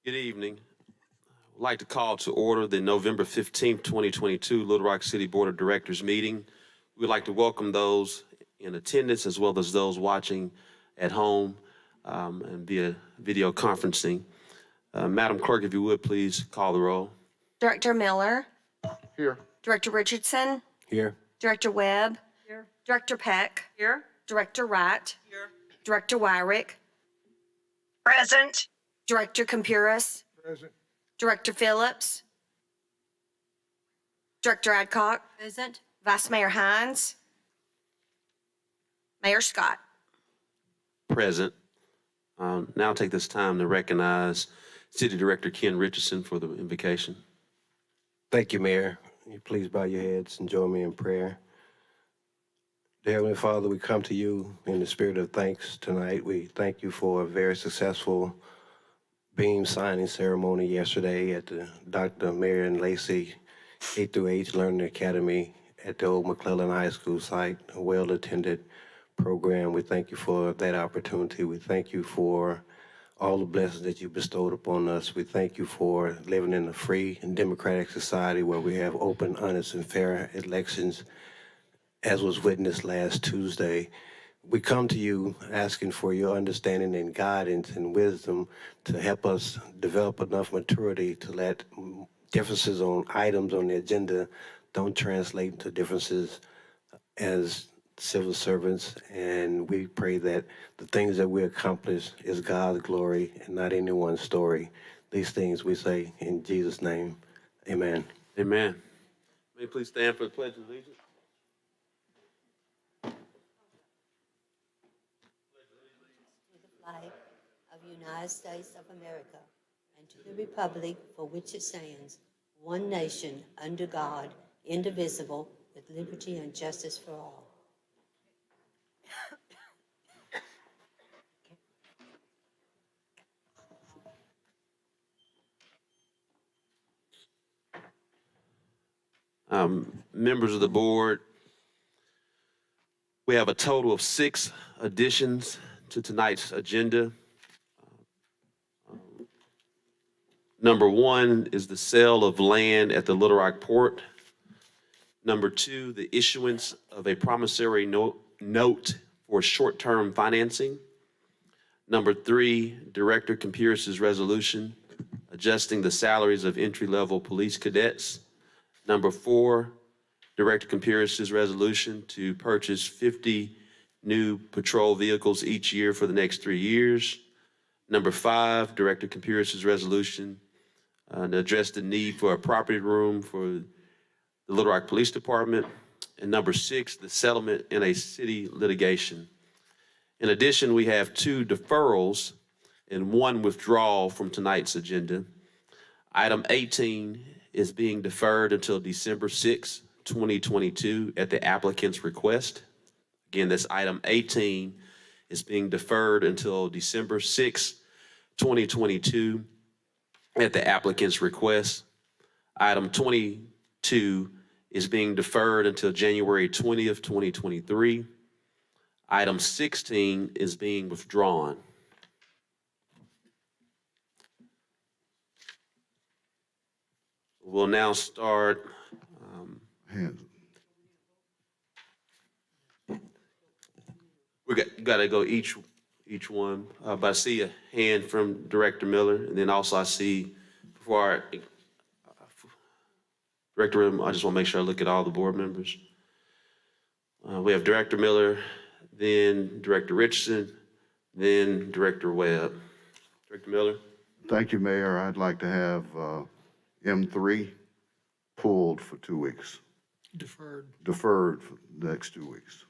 Good evening. I'd like to call to order the November 15th, 2022 Little Rock City Board of Directors meeting. We'd like to welcome those in attendance as well as those watching at home and via video conferencing. Madam Clerk, if you would, please call the roll. Director Miller, Here. Director Richardson, Here. Director Webb, Here. Director Peck, Here. Director Wright, Here. Director Wyrick, Present. Director Campuris, Present. Director Phillips, Director Adcock, Present. Vice Mayor Hines, Mayor Scott. Present. Now take this time to recognize City Director Ken Richardson for the invocation. Thank you, Mayor. You please bow your heads and join me in prayer. Dear Heavenly Father, we come to you in the spirit of thanks tonight. We thank you for a very successful beam signing ceremony yesterday at the Dr. Marion Lacey 8 through 8 Learning Academy at the old McClellan High School site, a well-attended program. We thank you for that opportunity. We thank you for all the blessings that you bestowed upon us. We thank you for living in a free and democratic society where we have open, honest, and fair elections, as was witnessed last Tuesday. We come to you asking for your understanding and guidance and wisdom to help us develop enough maturity to let differences on items on the agenda don't translate into differences as civil servants. And we pray that the things that we accomplish is God's glory and not anyone's story. These things we say in Jesus' name. Amen. Amen. May you please stand for the Pledge of Allegiance. To the flag of the United States of America and to the republic for which it stands, one nation, under God, indivisible, with liberty and justice for all. Members of the board, we have a total of 6 additions to tonight's agenda. Number 1 is the sale of land at the Little Rock Port. Number 2, the issuance of a promissory note for short-term financing. Number 3, Director Campuris' resolution adjusting the salaries of entry-level police cadets. Number 4, Director Campuris' resolution to purchase 50 new patrol vehicles each year for the next 3 years. Number 5, Director Campuris' resolution to address the need for a property room for the Little Rock Police Department. And number 6, the settlement in a city litigation. In addition, we have 2 deferrals and 1 withdrawal from tonight's agenda. Item 18 is being deferred until December 6, 2022 at the applicant's request. Again, this item 18 is being deferred until December 6, 2022 at the applicant's request. Item 22 is being deferred until January 20th, 2023. Item 16 is being withdrawn. We'll now start. Hands. We got to go each one. But I see a hand from Director Miller, and then also I see before Director, I just want to make sure I look at all the board members. We have Director Miller, then Director Richardson, then Director Webb. Director Miller. Thank you, Mayor. I'd like to have M3 pulled for 2 weeks. Deferred for the next 2 weeks.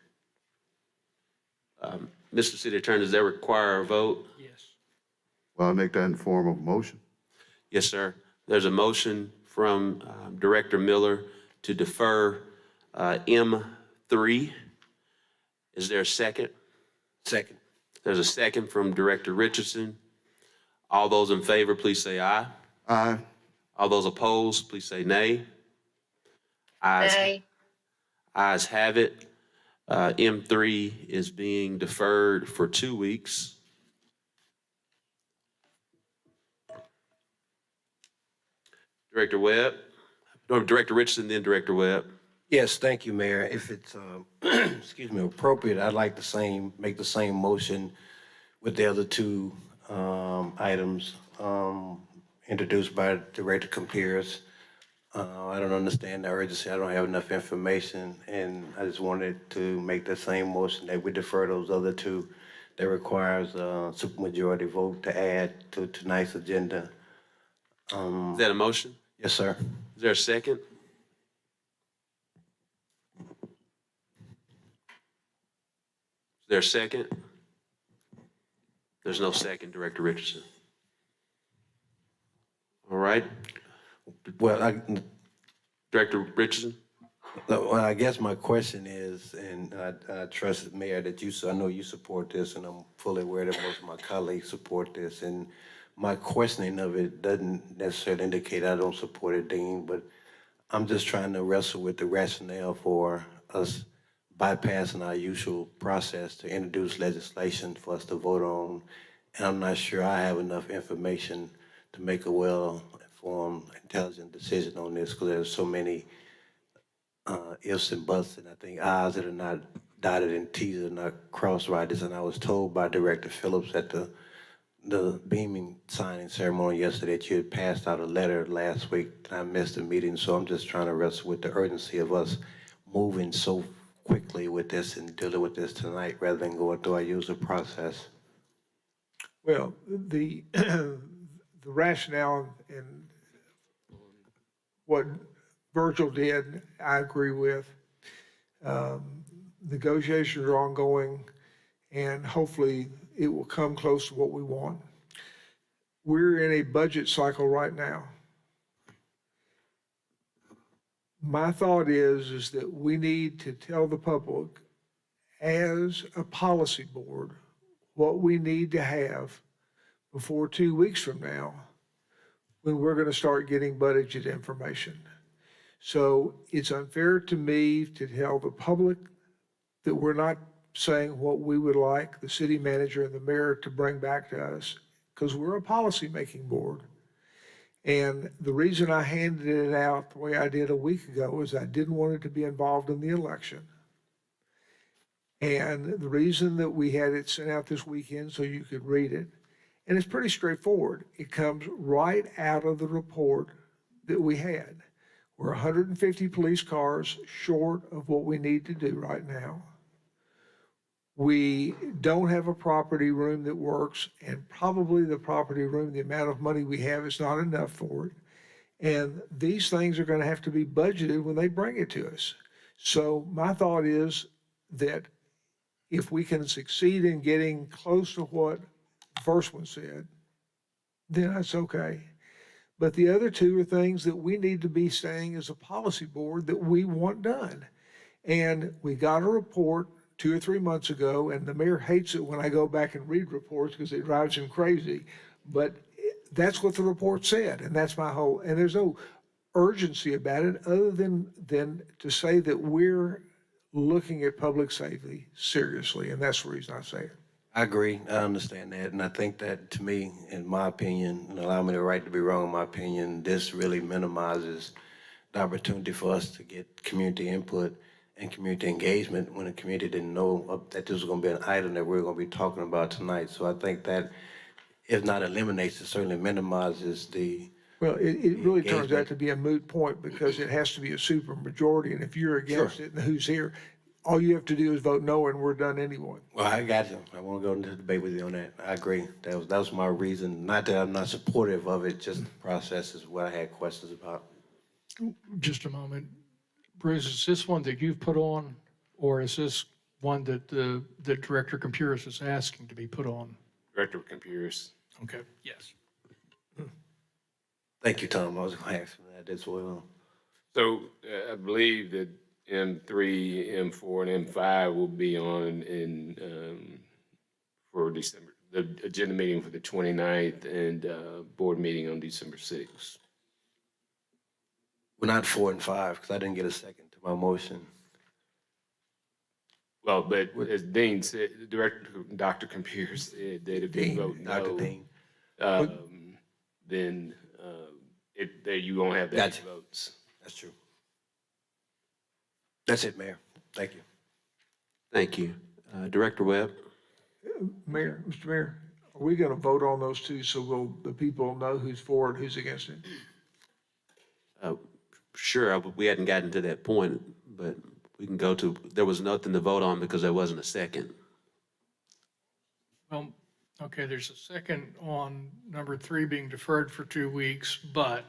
Mr. City Attorney, does that require a vote? Yes. Well, I'll make that in form of a motion. Yes, sir. There's a motion from Director Miller to defer M3. Is there a second? Second. There's a second from Director Richardson. All those in favor, please say aye. Aye. All those opposed, please say nay. Ayes have it. M3 is being deferred for 2 weeks. Director Webb? No, Director Richardson, then Director Webb. Yes, thank you, Mayor. If it's, excuse me, appropriate, I'd like make the same motion with the other two items introduced by Director Compeers. I don't understand the urgency. I don't have enough information, and I just wanted to make the same motion that we defer those other two that requires a supermajority vote to add to tonight's agenda. Is that a motion? Yes, sir. Is there a second? Is there a second? There's no second, Director Richardson. All right, Well, Director Richardson? well, I guess my question is, and I trust, Mayor, that I know you support this, and I'm fully aware that most of my colleagues support this, and my questioning of it doesn't necessarily indicate I don't support it, Dean, but I'm just trying to wrestle with the rationale for us bypassing our usual process to introduce legislation for us to vote on, and I'm not sure I have enough information to make a well-informed, intelligent decision on this, because there's so many ifs and buts, and I think I's that are not dotted and T's that are not crossed right. And I was told by Director Phillips at the beaming signing ceremony yesterday that you had passed out a letter last week, and I missed the meeting, so I'm just trying to wrestle with the urgency of us moving so quickly with this and dealing with this tonight rather than going through our usual process. Well, the the rationale and what Virgil did, I agree with. Negotiations are ongoing, and hopefully it will come close to what we want. We're in a budget cycle right now. My thought is that we need to tell the public, as a policy board, what we need to have before 2 weeks from now, when we're going to start getting budget information. So it's unfair to me to tell the public that we're not saying what we would like the city manager and the mayor to bring back to us, because we're a policy-making board. And the reason I handed it out the way I did a week ago is I didn't want it to be involved in the election. And the reason that we had it sent out this weekend so you could read it, and it's pretty straightforward. It comes right out of the report that we had. We're 150 police cars short of what we need to do right now. We don't have a property room that works, and probably the property room, the amount of money we have is not enough for it. And these things are going to have to be budgeted when they bring it to us. So my thought is that if we can succeed in getting close to what the first one said, then that's okay. But the other two are things that we need to be saying as a policy board that we want done. And we got a report 2 or 3 months ago, and the mayor hates it when I go back and read reports because it drives him crazy. But that's what the report said, and that's my whole, and there's no urgency about it other than to say that we're looking at public safety seriously, and that's the reason I say it. I agree. I understand that. And I think that, to me, in my opinion, and allow me the right to be wrong in my opinion, this really minimizes the opportunity for us to get community input and community engagement when the community didn't know that this was going to be an item that we were going to be talking about tonight. So I think that, if not eliminates, it certainly minimizes the. Well, it really turns out to be a moot point because it has to be a super majority, and if you're against it and who's here, all you have to do is vote no, and we're done anyway. Well, I got you. I want to go into the debate with you on that. I agree. That was my reason. Not that I'm not supportive of it, just the process is what I had questions about. Just a moment. Bruce, is this one that you've put on, or is this one that that Director Compuris is asking to be put on? Director of Computers. Okay, yes. Thank you, Tom. I was going to ask him that as well. So I believe that M3, M4, and M5 will be on for December, the agenda meeting for the 29th and board meeting on December 6th. Well, not 4 and 5, because I didn't get a second to my motion. Well, but as Dean said, the Director, Dr. Computers said that if you vote Dr. no, Dean. then that you won't have that Gotcha. many votes. That's true. That's it, Mayor. Thank you. Thank you. Director Webb? Mayor, Mr. Mayor, are we going to vote on those two so the people know who's for and who's against it? Sure, we hadn't gotten to that point, but we can go to, there was nothing to vote on because there wasn't a second. Well, okay, there's a second on number 3 being deferred for 2 weeks, but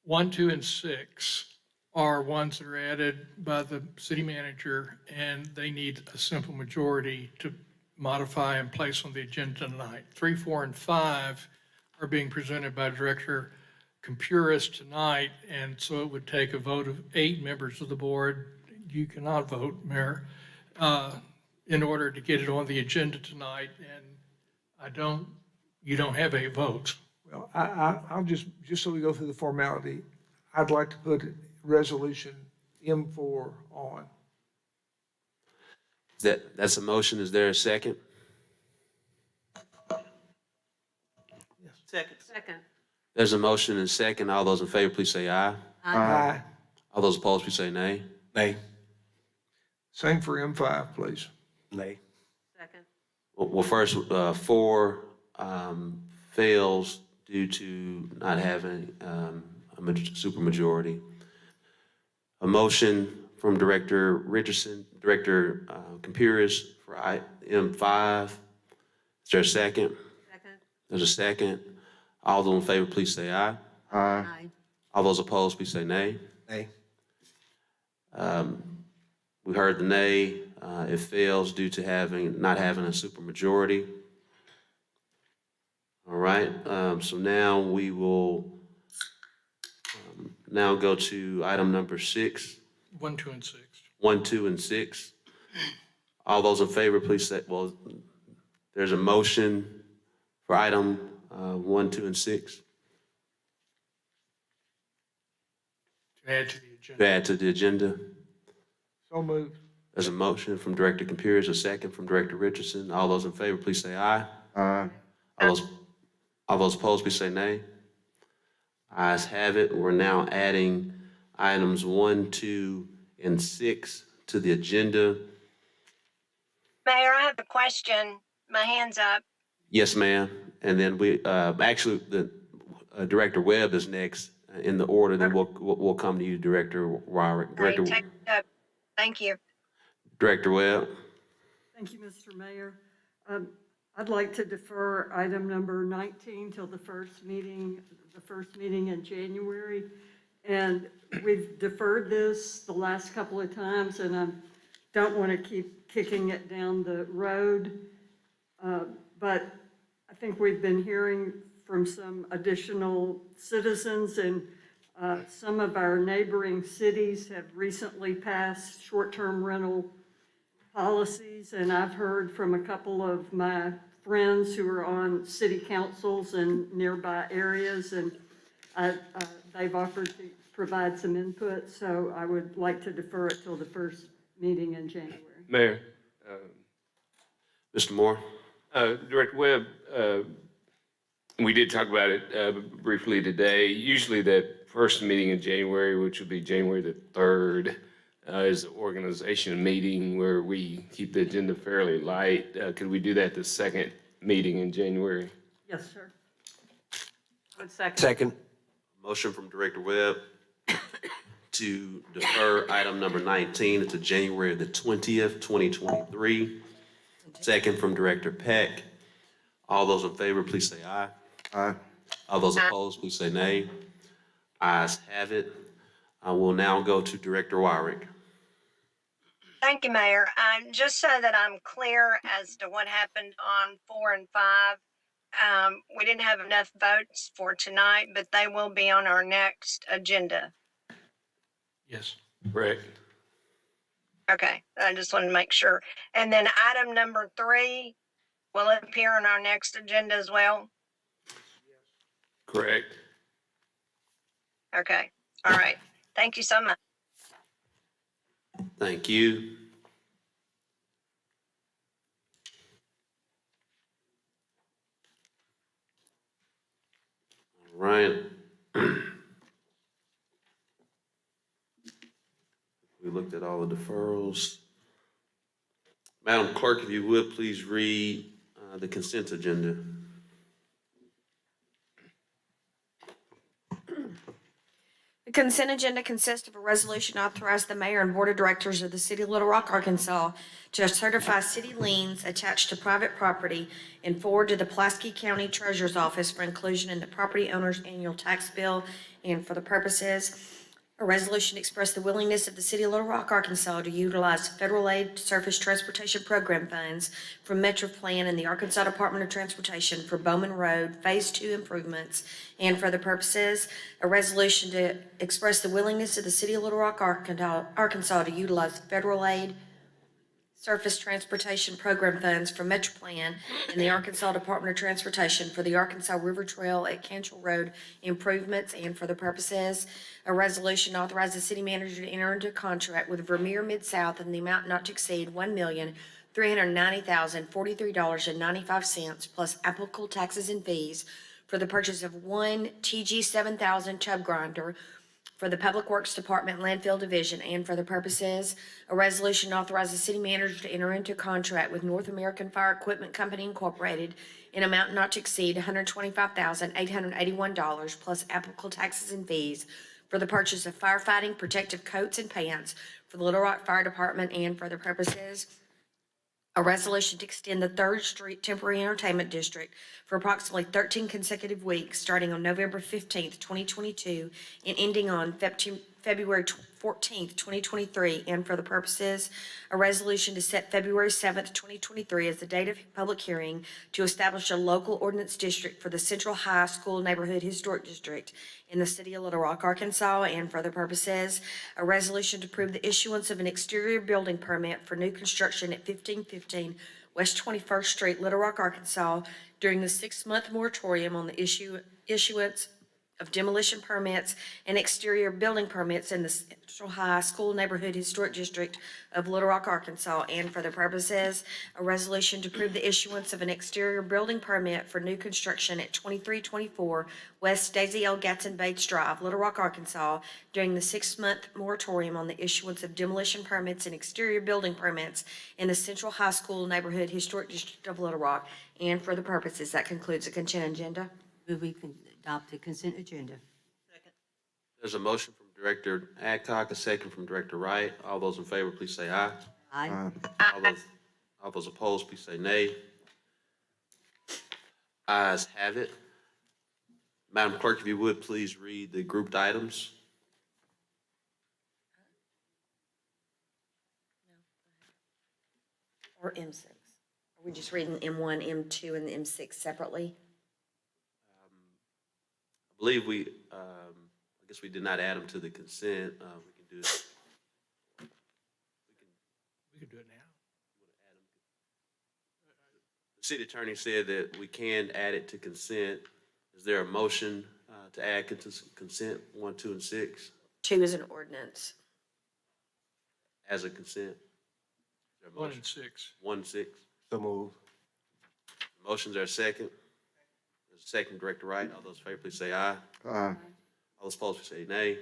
1, 2, and 6 are ones that are added by the city manager, and they need a simple majority to modify and place on the agenda tonight. 3, 4, and 5 are being presented by Director Compuris tonight, and so it would take a vote of 8 members of the board. You cannot vote, Mayor, in order to get it on the agenda tonight, and you don't have 8 votes. Well, I'll just so we go through the formality, I'd like to put resolution M4 on. That's a motion. Is there a second? Second. There's a motion and a second. All those in favor, please say aye. Aye. All those opposed, please say nay. Nay. Same for M5, please. Nay. Second. Well, first, 4 fails due to not having a supermajority. A motion from Director Richardson, Director Compuris for M5. Is there a second? Second. There's a second. All those in favor, please say aye. Aye. All those opposed, please say nay. Nay. We heard the nay. It fails due to not having a supermajority. All right, so now we will now go to item number 6. 1, 2, and 6. 1, 2, and 6. All those in favor, please say, well, there's a motion for item 1, 2, and 6 To add to the to agenda. add to the agenda. So moved. There's a motion from Director Compuris, a second from Director Richardson. All those in favor, please say aye. Aye. All those opposed, please say nay. Ayes have it. We're now adding items 1, 2, and 6 to the agenda. Mayor, I have a question. My hand's up. Yes, ma'am. And then actually, the Director Webb is next in the order. Then we'll come to you, Director Wyrick. Great, take it up. Thank you. Director Webb. Thank you, Mr. Mayor. I'd like to defer item number 19 till the first meeting in January. And we've deferred this the last couple of times, and I don't want to keep kicking it down the road. But I think we've been hearing from some additional citizens, and some of our neighboring cities have recently passed short-term rental policies, and I've heard from a couple of my friends who are on city councils in nearby areas, and they've offered to provide some input, so I would like to defer it till the first meeting in January. Mayor, Mr. Moore. Director Webb, we did talk about it briefly today. Usually that first meeting in January, which would be January the 3rd, is the organization meeting where we keep the agenda fairly light. Could we do that the second meeting in January? Yes, sir. Second. Motion from Director Webb to defer item number 19 to January the 20th, 2023. Second from Director Peck. All those in favor, please say aye. Aye. All those opposed, please say nay. Ayes have it. I will now go to Director Wyrick. Thank you, Mayor. Just so that I'm clear as to what happened on 4 and 5, we didn't have enough votes for tonight, but they will be on our next agenda. Yes. Correct. Okay, I just wanted to make sure. And then item number 3, will it appear on our next agenda as well? Correct. Okay, all right. Thank you so much. Thank you. All right. We looked at all the deferrals. Madam Clerk, if you would, please read the consent agenda. The consent agenda consists of a resolution authorizing the mayor and board of directors of the city of Little Rock, Arkansas to certify city liens attached to private property and forward to the Pulaski County Treasurer's Office for inclusion in the property owner's annual tax bill, and for the purposes, a resolution to express the willingness of the city of Little Rock, Arkansas to utilize federal aid surface transportation program funds from Metro Plan and the Arkansas Department of Transportation for Bowman Road Phase 2 improvements, and for the purposes, a resolution to express the willingness of the city of Little Rock, Arkansas to utilize federal aid surface transportation program funds from Metro Plan and the Arkansas Department of Transportation for the Arkansas River Trail at Cantrell Road improvements, and for the purposes, a resolution authorizes the city manager to enter into a contract with Vermeer Mid-South in the amount not to exceed $1,390,043.95 plus applicable taxes and fees for the purchase of one TG 7000 tub grinder for the Public Works Department Landfill Division, and for the purposes, a resolution authorizes the city manager to enter into a contract with North American Fire Equipment Company Incorporated in amount not to exceed $125,881 plus applicable taxes and fees for the purchase of firefighting protective coats and pants for the Little Rock Fire Department, and for the purposes, a resolution to extend the 3rd Street Temporary Entertainment District for approximately 13 consecutive weeks, starting on November 15th, 2022, and ending on February 14th, 2023, and for the purposes, a resolution to set February 7th, 2023 as the date of public hearing to establish a local ordinance district for the Central High School Neighborhood Historic District in the city of Little Rock, Arkansas, and for the purposes, a resolution to approve the issuance of an exterior building permit for new construction at 1515 West 21st Street, Little Rock, Arkansas, during the 6-month moratorium on the issuance of demolition permits and exterior building permits in the Central High School Neighborhood Historic District of Little Rock, Arkansas, and for the purposes, a resolution to approve the issuance of an exterior building permit for new construction at 2324 West Daisy L. Gatson Bates Drive, Little Rock, Arkansas, during the 6-month moratorium on the issuance of demolition permits and exterior building permits in the Central High School Neighborhood Historic District of Little Rock, and for the purposes. That concludes the consent agenda. Move we can adopt the consent agenda. There's a motion from Director Adcock, a second from Director Wright. All those in favor, please say aye. Aye. All those opposed, please say nay. Ayes have it. Madam Clerk, if you would, please read the grouped items. Or M6. Are we just reading M1, M2, and M6 separately? I believe I guess we did not add them to the consent. We can do it. We could do it now. The city attorney said that we can add it to consent. Is there a motion to add consent 1, 2, and 6 2 is an ordinance. as a consent? Is there a 1 motion? and 6. 1, 6. So move. Motions are a second. There's a second, Director Wright. All those in favor, please say aye. Aye. All those opposed, please say nay.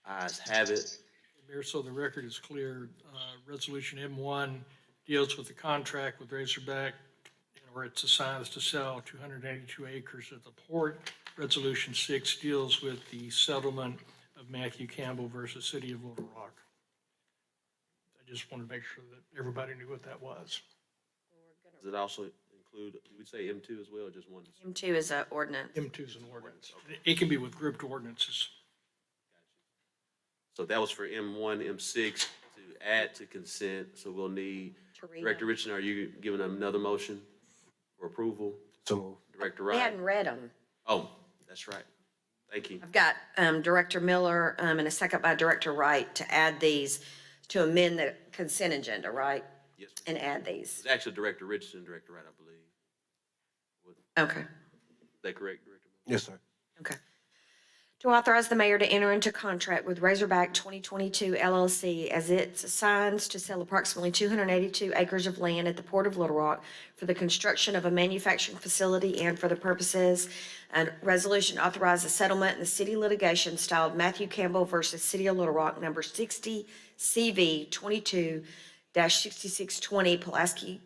Ayes have it. Mayor, so the record is clear. Resolution M1 deals with the contract with Razorback, where it's assigned to sell 282 acres at the port. Resolution 6 deals with the settlement of Matthew Campbell versus City of Little Rock. I just wanted to make sure that everybody knew what that was. Does it also include, did we say M2 as well, or just 1? M2 is an ordinance. M2 is an ordinance. It can be with grouped ordinances. So that was for M1, M6 to add to consent, so we'll need, To read Director them. Richardson, are you giving another motion for approval? So move. Director We Wright? hadn't read them. Oh, that's right. Thank you. I've got Director Miller and a second by Director Wright to add these, to amend the consent agenda, right? Yes, And add these. it's actually Director Richardson and Director Wright, I believe. Is Okay, that correct, Director? Yes, sir. okay. To authorize the mayor to enter into contract with Razorback 2022 LLC as it assigns to sell approximately 282 acres of land at the Port of Little Rock for the construction of a manufacturing facility and for the purposes, and resolution authorize a settlement in the city litigation styled Matthew Campbell versus City of Little Rock, number 60 CV 22-6620, Pulaski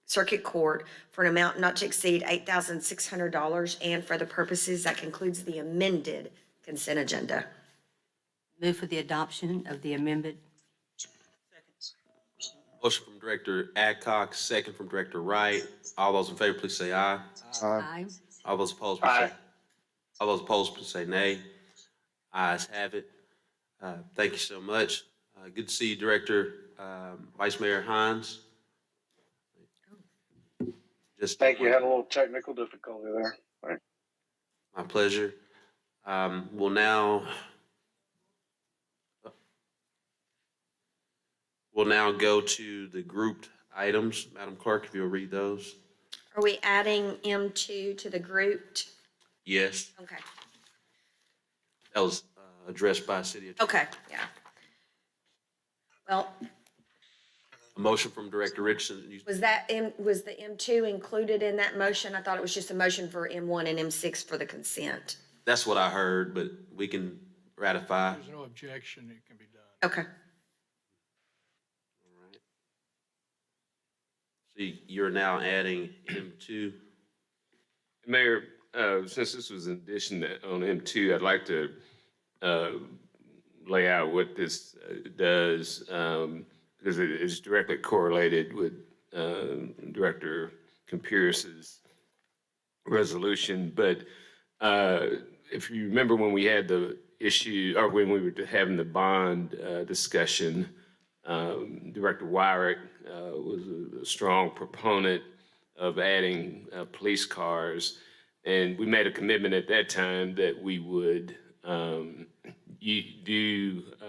Circuit Court, for an amount not to exceed $8,600, and for the purposes, that concludes the amended consent agenda. Move for the adoption of the amendment. Motion from Director Adcock, second from Director Wright. All those in favor, please say aye. Aye. All those opposed, please say. All those opposed, please say nay. Ayes have it. Thank you so much. Good to see you, Director, Vice Mayor Hines. Just Thank you. Had a little technical difficulty there. Right. my pleasure. We'll now go to the grouped items. Madam Clerk, if you'll read those. Are we adding M2 to the grouped? Yes, Okay, that was addressed by City Attorney. okay, yeah. Well, A motion from Director Richardson. was the M2 included in that motion? I thought it was just a motion for M1 and M6 for the consent. That's what I heard, but we can ratify. There's no objection, it can be done. Okay. So you're now adding M2. Mayor, since this was an addition on M2, I'd like to lay out what this does, because it is directly correlated with Director Campuris's resolution. But if you remember when we had the issue, or when we were having the bond discussion, Director Wyrick was a strong proponent of adding police cars. And we made a commitment at that time that we would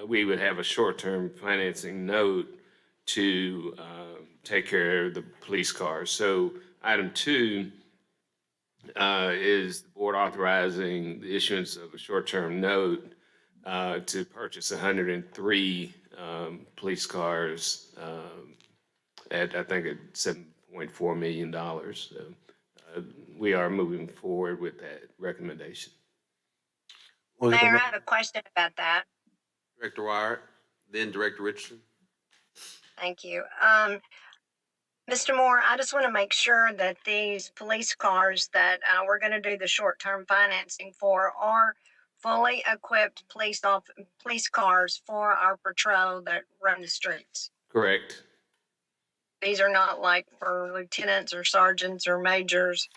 we would have a short-term financing note to take care of the police cars. So item 2 is the board authorizing the issuance of a short-term note to purchase 103 police cars at, I think, at $7.4 million. So we are moving forward with that recommendation. Mayor, I have a question about that. Director Wire, then Director Richardson. Thank you. Mr. Moore, I just want to make sure that these police cars that we're going to do the short-term financing for are fully equipped police cars for our patrol that run the streets. Correct. These are not like for lieutenants or sergeants or majors.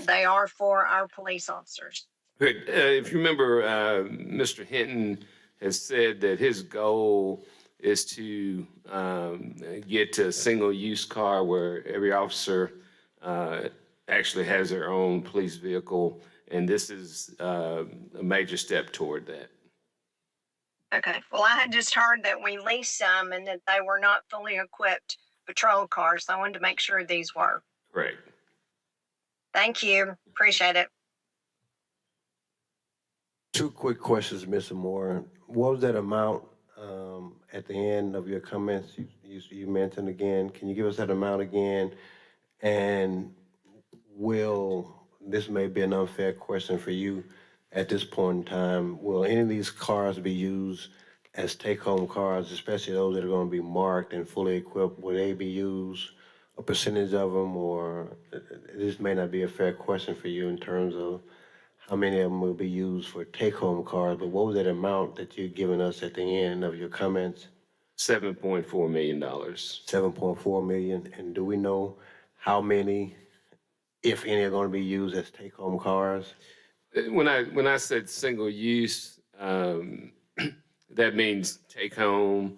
They are for our police officers. Good. If you remember, Mr. Hinton has said that his goal is to get to a single-use car where every officer actually has their own police vehicle, and this is a major step toward that. Okay. Well, I had just heard that we leased some and that they were not fully equipped patrol cars. So I wanted to make sure these were. Correct. Thank you. Appreciate it. 2 quick questions, Mr. Moore. What was that amount at the end of your comments you mentioned again? Can you give us that amount again? And this may be an unfair question for you at this point in time, will any of these cars be used as take-home cars, especially those that are going to be marked and fully equipped? Will they be used, a percentage of them, or this may not be a fair question for you in terms of how many of them will be used for take-home cars, but what was that amount that you've given us at the end of your comments? $7.4 million. 7.4 million, and do we know how many, if any, are going to be used as take-home cars? When I said single use, that means take home,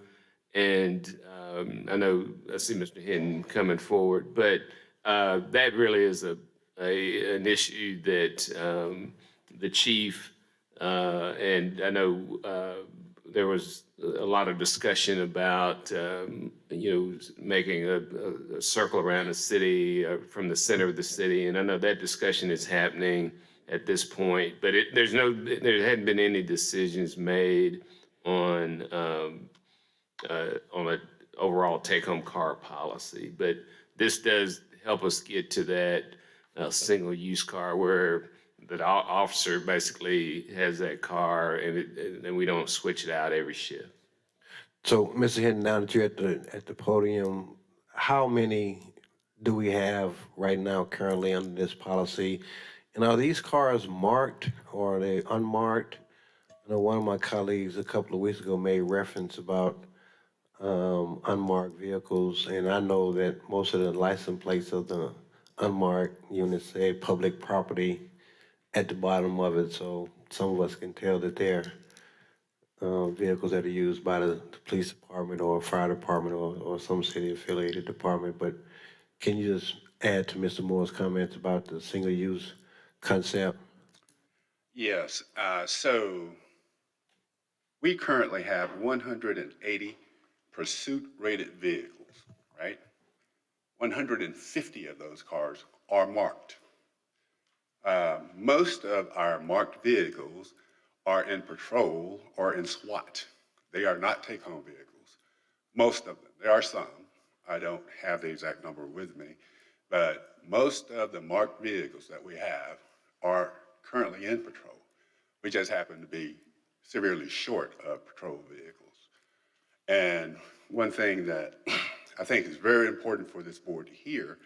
and I see Mr. Hinton coming forward, but that really is an issue that the chief and I know there was a lot of discussion about making a circle around the city from the center of the city, and I know that discussion is happening at this point. But there hadn't been any decisions made on an overall take-home car policy. But this does help us get to that single-use car where the officer basically has that car and we don't switch it out every shift. So, Mr. Hinton, now that you're at the podium, how many do we have right now currently under this policy? And are these cars marked or are they unmarked? I know one of my colleagues a couple of weeks ago made reference about unmarked vehicles, and I know that most of the license plates of the unmarked units say public property at the bottom of it, so some of us can tell that they're vehicles that are used by the police department or fire department or some city-affiliated department. But can you just add to Mr. Moore's comments about the single-use concept? Yes, so we currently have 180 pursuit-rated vehicles, right? 150 of those cars are marked. Most of our marked vehicles are in patrol or in SWAT. They are not take-home vehicles. Most of them. There are some. I don't have the exact number with me, but most of the marked vehicles that we have are currently in patrol. We just happen to be severely short of patrol vehicles. And one thing that I think is very important for this board to hear,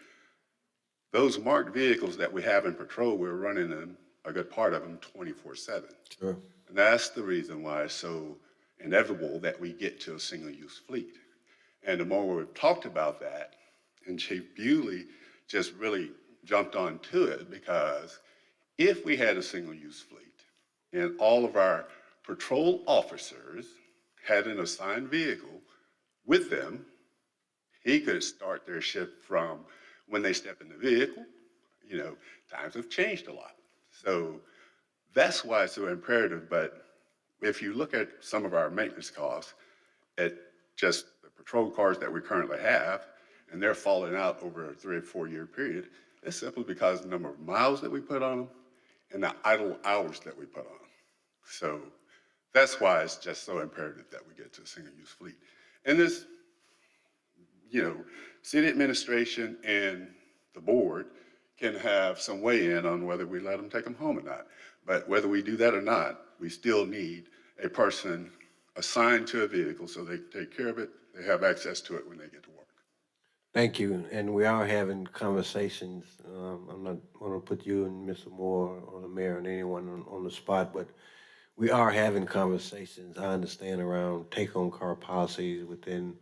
those marked vehicles that we have in patrol, we're running them, a good part of them, 24/7. Sure. And that's the reason why it's so inevitable that we get to a single-use fleet. And the more we've talked about that, and Chief Bewley just really jumped onto it, because if we had a single-use fleet and all of our patrol officers had an assigned vehicle with them, he could start their shift from when they step in the vehicle. You know, times have changed a lot. So that's why it's so imperative. But if you look at some of our maintenance costs at just the patrol cars that we currently have, and they're falling out over a 3 or 4 year period, it's simply because of the number of miles that we put on them and the idle hours that we put on them. So that's why it's just so imperative that we get to a single-use fleet. And this, you know, city administration and the board can have some weigh in on whether we let them take them home or not. But whether we do that or not, we still need a person assigned to a vehicle so they take care of it, they have access to it when they get to work. Thank you, and we are having conversations. I'm not going to put you and Mr. Moore or the mayor and anyone on the spot, but we are having conversations, I understand, around take-home car policies within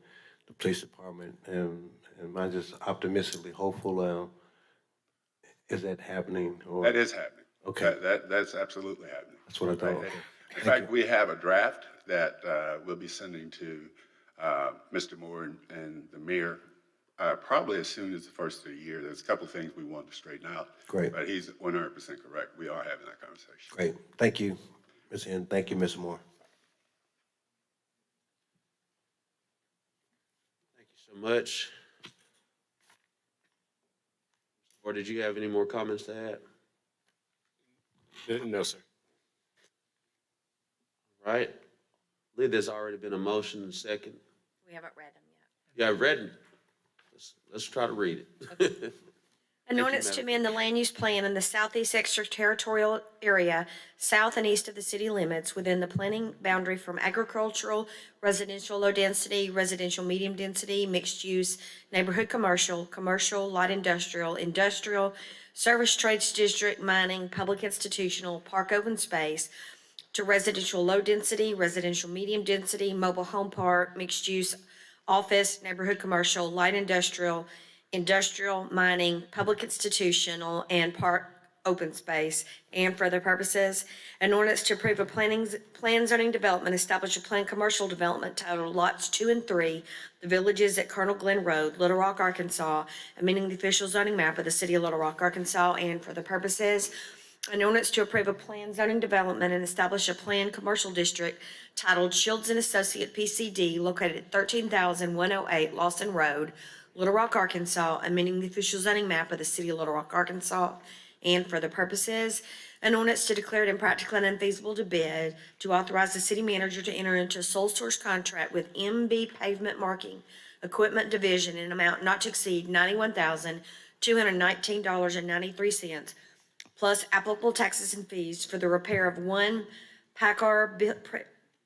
the police department, and I'm just optimistically hopeful. Is that happening? Or? That is happening. Okay. That's absolutely happening. That's what I thought. Okay. In fact, we have a draft that we'll be sending to Mr. Moore and the mayor probably as soon as the first of the year. There's a couple of things we want to straighten out. Great. But he's 100% correct. We are having that conversation. Great. Thank you, Ms. Henn. Thank you, Mr. Moore. Thank you so much. Or did you have any more comments to add? No, sir. Right? I believe there's already been a motion and second. We haven't read them yet. Yeah, I've read it. Let's try to read it. An ordinance to amend the land use plan in the southeast extraterritorial area, south and east of the city limits, within the planning boundary from agricultural, residential low density, residential medium density, mixed use, neighborhood commercial, commercial, light industrial, industrial, service trades district, mining, public institutional, park open space, to residential low density, residential medium density, mobile home park, mixed use, office, neighborhood commercial, light industrial, industrial, mining, public institutional, and park open space, and for other purposes. An ordinance to approve a plan zoning development, establish a planned commercial development titled Lots 2 and 3, the villages at Colonel Glenn Road, Little Rock, Arkansas, amending the official zoning map of the city of Little Rock, Arkansas, and for the purposes. An ordinance to approve a planned zoning development and establish a planned commercial district titled Shields and Associate PCD, located at 13,108 Lawson Road, Little Rock, Arkansas, amending the official zoning map of the city of Little Rock, Arkansas, and for the purposes. An ordinance to declare it impractical and unfeasible to bid, to authorize the city manager to enter into a sole source contract with MB Pavement Marking Equipment Division in an amount not to exceed $91,219.93, plus applicable taxes and fees for the repair of one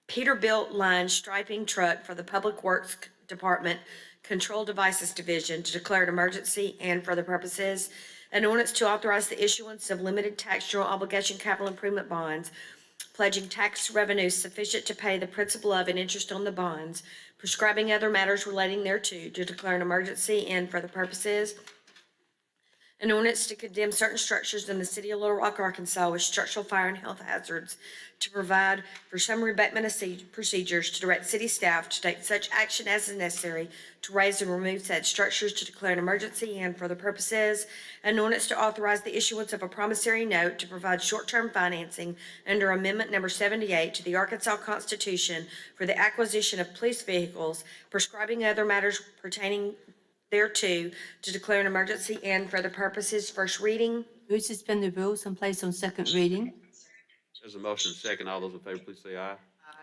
Peterbilt line striping truck for the Public Works Department Control Devices Division to declare an emergency and for the purposes. An ordinance to authorize the issuance of limited tax general obligation capital improvement bonds, pledging tax revenues sufficient to pay the principal of and interest on the bonds, prescribing other matters relating thereto, to declare an emergency and for the purposes. An ordinance to condemn certain structures in the city of Little Rock, Arkansas with structural fire and health hazards, to provide for summary abatement of procedures, to direct city staff to take such action as is necessary to raise and remove said structures, to declare an emergency and for the purposes. An ordinance to authorize the issuance of a promissory note to provide short-term financing under Amendment Number 78 to the Arkansas Constitution for the acquisition of police vehicles, prescribing other matters pertaining thereto, to declare an emergency and for the purposes. First reading. Move to suspend the rules and place on second reading. There's a motion second. All those in favor, please say aye.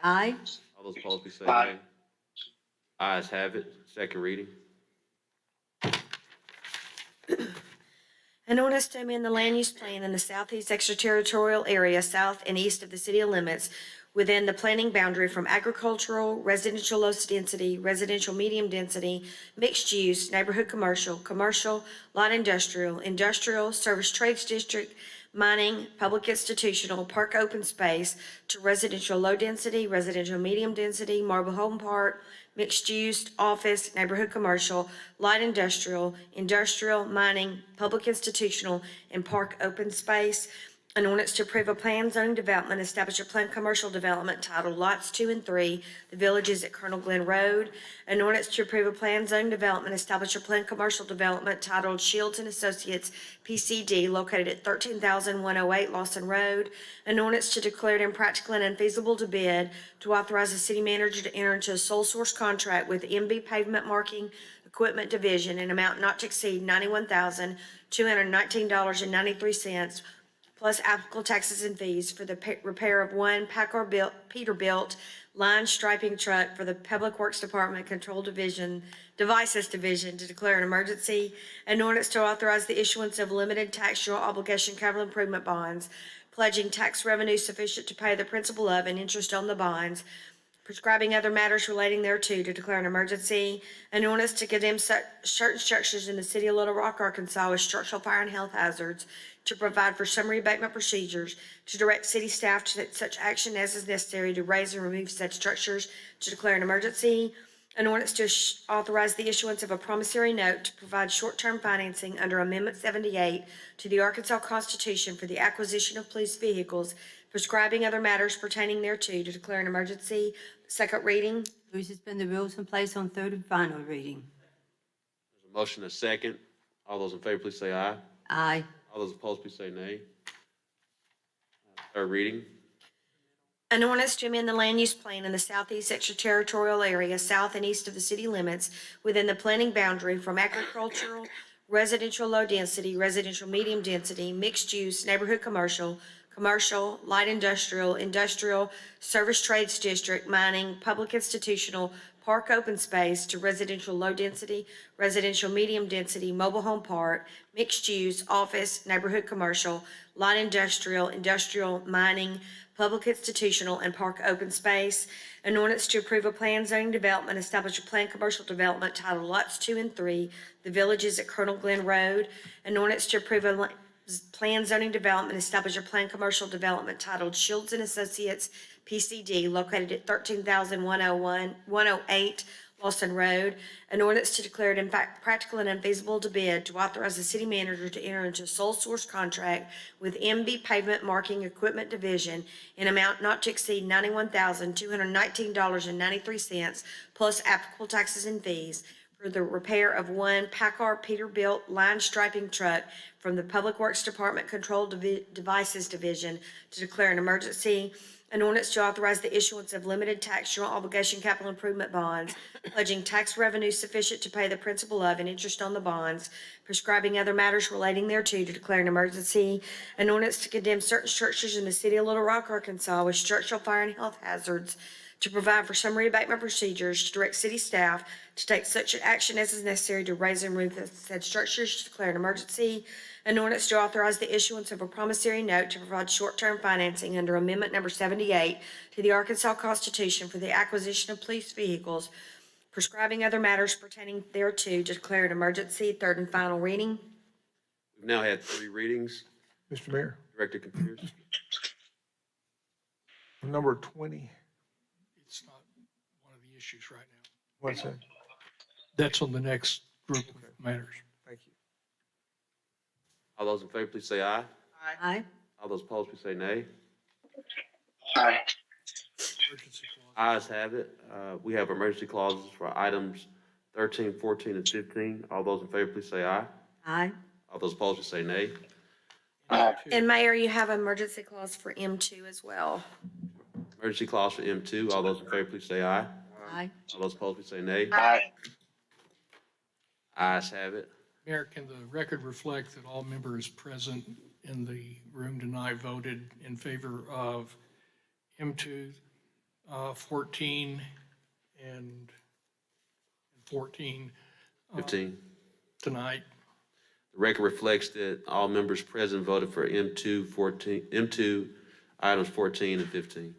Aye. All those opposed, please say Aye. nay. Ayes have it. Second reading. An ordinance to amend the land use plan in the southeast extraterritorial area south and east of the city limits within the planning boundary from agricultural, residential low density, residential medium density, mixed use, neighborhood commercial, commercial, light industrial, industrial, service trades district, mining, public institutional, park open space to residential low density, residential medium density, mobile home park, mixed use, office, neighborhood commercial, light industrial, industrial, mining, public institutional, and park open space. An ordinance to approve a plan zoning development, establish a planned commercial development titled Lots 2 and 3, the villages at Colonel Glenn Road. An ordinance to approve a plan zoning development, establish a planned commercial development titled Shields and Associates PCD located at 13,108 Lawson Road. An ordinance to declare it impractical and unfeasible to bid, to authorize the city manager to enter into a sole source contract with MB Pavement Marking Equipment Division in amount not to exceed $91,219.93, plus applicable taxes and fees for the repair of one Peterbilt line striping truck for the Public Works Department Control Division, Devices Division, to declare an emergency. An ordinance to authorize the issuance of limited tax general obligation capital improvement bonds, pledging tax revenue sufficient to pay the principal of and interest on the bonds, prescribing other matters relating thereto, to declare an emergency. An ordinance to condemn certain structures in the city of Little Rock, Arkansas with structural fire and health hazards, to provide for summary abatement procedures, to direct city staff to take such action as is necessary to raise and remove said structures, to declare an emergency. An ordinance to authorize the issuance of a promissory note to provide short-term financing under Amendment 78 to the Arkansas Constitution for the acquisition of police vehicles, prescribing other matters pertaining thereto, to declare an emergency. Second reading. Move to suspend the rules and place on third and final reading. There's a motion and second. All those in favor, please say aye. Aye. All those opposed, please say nay. Third reading. An ordinance to amend the land use plan in the southeast extraterritorial area south and east of the city limits within the planning boundary from agricultural, residential low density, residential medium density, mixed use, neighborhood commercial, commercial, light industrial, industrial, service trades district, mining, public institutional, park open space to residential low density, residential medium density, mobile home park, mixed use, office, neighborhood commercial, light industrial, industrial, mining, public institutional, and park open space. An ordinance to approve a plan zoning development, establish a planned commercial development titled Lots 2 and 3, the villages at Colonel Glenn Road. An ordinance to approve a plan zoning development, establish a planned commercial development titled Shields and Associates PCD located at 13,108 Lawson Road. An ordinance to declare it in fact practical and unfeasible to bid, to authorize the city manager to enter into a sole source contract with MB Pavement Marking Equipment Division in amount not to exceed $91,219.93, plus applicable taxes and fees for the repair of one Packard Peterbilt line striping truck from the Public Works Department Control Devices Division, to declare an emergency. An ordinance to authorize the issuance of limited tax general obligation capital improvement bonds, pledging tax revenue sufficient to pay the principal of and interest on the bonds, prescribing other matters relating thereto, to declare an emergency. An ordinance to condemn certain structures in the city of Little Rock, Arkansas with structural fire and health hazards, to provide for summary abatement procedures, to direct city staff to take such action as is necessary to raise and remove the said structures, to declare an emergency. An ordinance to authorize the issuance of a promissory note to provide short-term financing under Amendment Number 78 to the Arkansas Constitution for the acquisition of police vehicles, prescribing other matters pertaining thereto, to declare an emergency. Third and final reading. We've now had 3 readings. Mr. Mayor, Director Confused. number 20, It's not one of the issues right now. what's that? That's on the next group of matters. Thank you. All those in favor, please say aye. Aye. All those opposed, please say nay. Aye. Emergency clause. Ayes have it. We have emergency clauses for items 13, 14, and 15. All those in favor, please say aye. Aye. All those opposed, please say nay. And Mayor, you have an emergency clause for M2 as well. Emergency clause for M2. All those in favor, please say aye. Aye. All those opposed, please say nay. Aye. Ayes have it. Mayor, can the record reflect that all members present in the room tonight voted in favor of M2, 14, and 14 15. tonight? The record reflects that all members present voted for M2 items 14 and 15.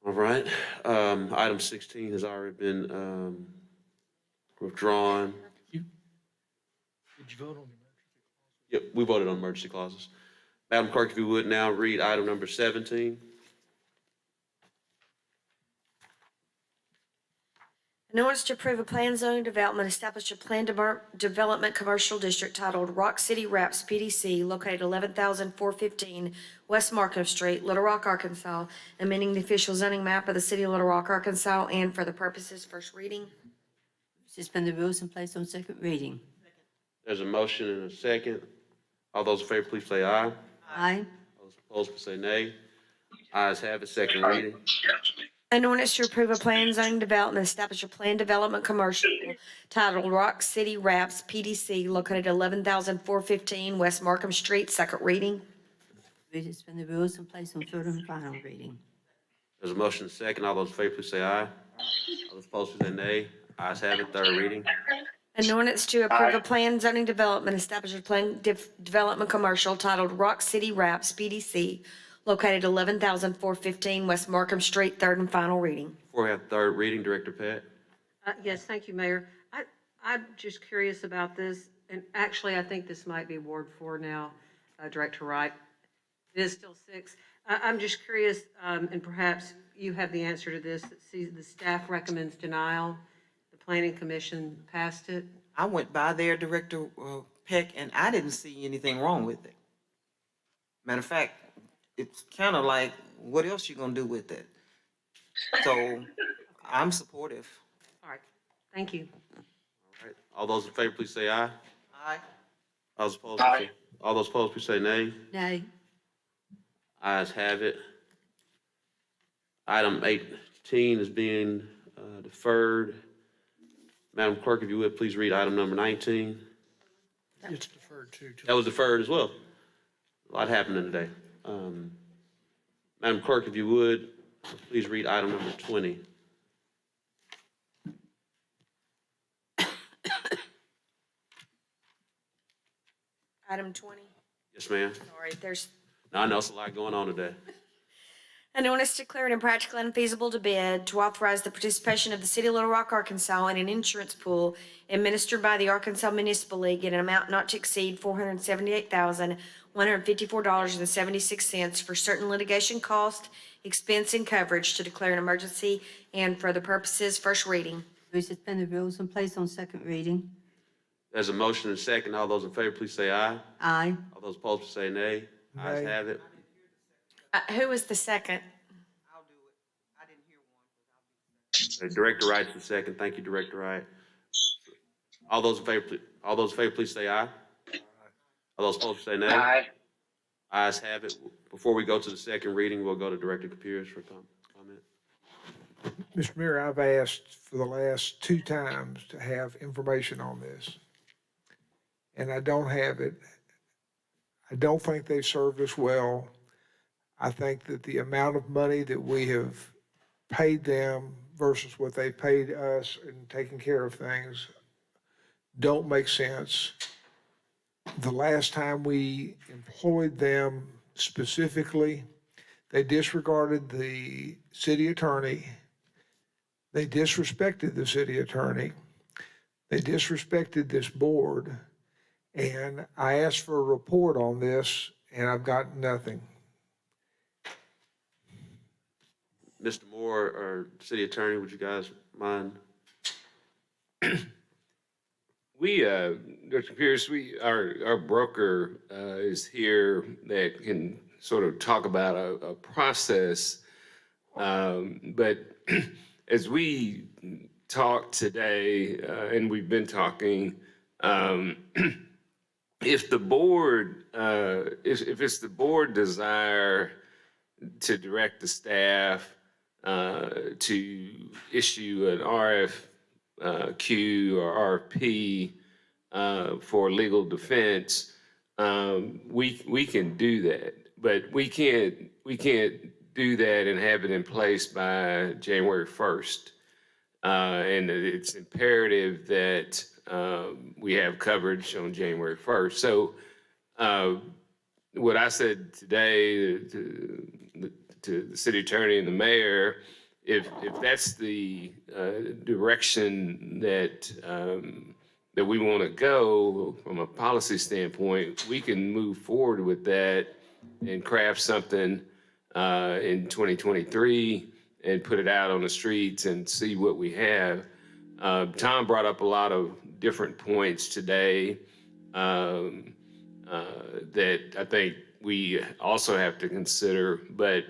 All right. Item 16 has already been withdrawn. Did you vote on the emergency? Yep, we voted on emergency clauses. Madam Clerk, if you would now read item number 17. An ordinance to approve a plan zoning development, establish a planned development commercial district titled Rock City Wraps PDC, located 11,415 West Markham Street, Little Rock, Arkansas, amending the official zoning map of the city of Little Rock, Arkansas, and for the purposes first reading. Suspend the rules and place on second reading. There's a motion and a second. All those in favor, please say aye. Aye. All those opposed, please say nay. Ayes have it, second reading. An ordinance to approve a plan zoning development, establish a planned development commercial titled Rock City Wraps PDC, located 11,415 West Markham Street, second reading. Move to suspend the rules and place on third and final reading. There's a motion and a second. All those in favor, please say aye. All those opposed, please say nay. Ayes have it, third reading. An ordinance to approve a plan zoning development, establish a planned development commercial titled Rock City Wraps PDC, located 11,415 West Markham Street, third and final reading. Before we have third reading, Director Pat. Yes, thank you, Mayor. I'm just curious about this, and actually, I think this might be Ward 4 now, Director Wright. It is still 6. I'm just curious, and perhaps you have the answer to this. See, the staff recommends denial. The Planning Commission passed it. I went by there, Director Peck, and I didn't see anything wrong with it. Matter of fact, it's kind of like, what else you gonna do with it? So, I'm supportive. All right, thank you. All right. All those in favor, please say aye. Aye. All those opposed, Aye. all those opposed, please say nay. Nay. Ayes have it. Item 18 is being deferred. Madam Clerk, if you would, please read item number 19. It's deferred too. That was deferred as well. A lot happening today. Madam Clerk, if you would, please read item number 20. Item 20. Yes, ma'am. Sorry, there's Now, I know it's a lot going on today. an ordinance declaring impractical and unfeasible to bid to authorize the participation of the city of Little Rock, Arkansas in an insurance pool administered by the Arkansas Municipal League in an amount not to exceed $478,154.76 for certain litigation cost, expense, and coverage, to declare an emergency and for the purposes first reading. Move to suspend the rules and place on second reading. There's a motion and a second. All those in favor, please say aye. Aye. All those opposed, please say nay. Ayes Nay. have it. Who was the second? I'll do it. I didn't hear one. Director Wright's the second. Thank you, Director Wright. All those in favor, please say aye. All those opposed, say nay. Aye. Ayes have it. Before we go to the second reading, we'll go to Director Capers for comment. Mr. Mayor, I've asked for the last 2 times to have information on this, and I don't have it. I don't think they've served us well. I think that the amount of money that we have paid them versus what they paid us in taking care of things don't make sense. The last time we employed them specifically, they disregarded the city attorney. They disrespected the city attorney. They disrespected this board. And I asked for a report on this, and I've got nothing. Mr. Moore or City Attorney, would you guys mind? Dr. Pierce, our broker is here that can sort of talk about a process. But as we talked today, and we've been talking, if the board, if it's the board desire to direct the staff to issue an RFQ or RFP for legal defense, we can do that, but we can't do that and have it in place by January 1st. And it's imperative that we have coverage on January 1st. So what I said today to the city attorney and the mayor, if that's the direction that that we want to go from a policy standpoint, we can move forward with that and craft something in 2023 and put it out on the streets and see what we have. Tom brought up a lot of different points today that I think we also have to consider, but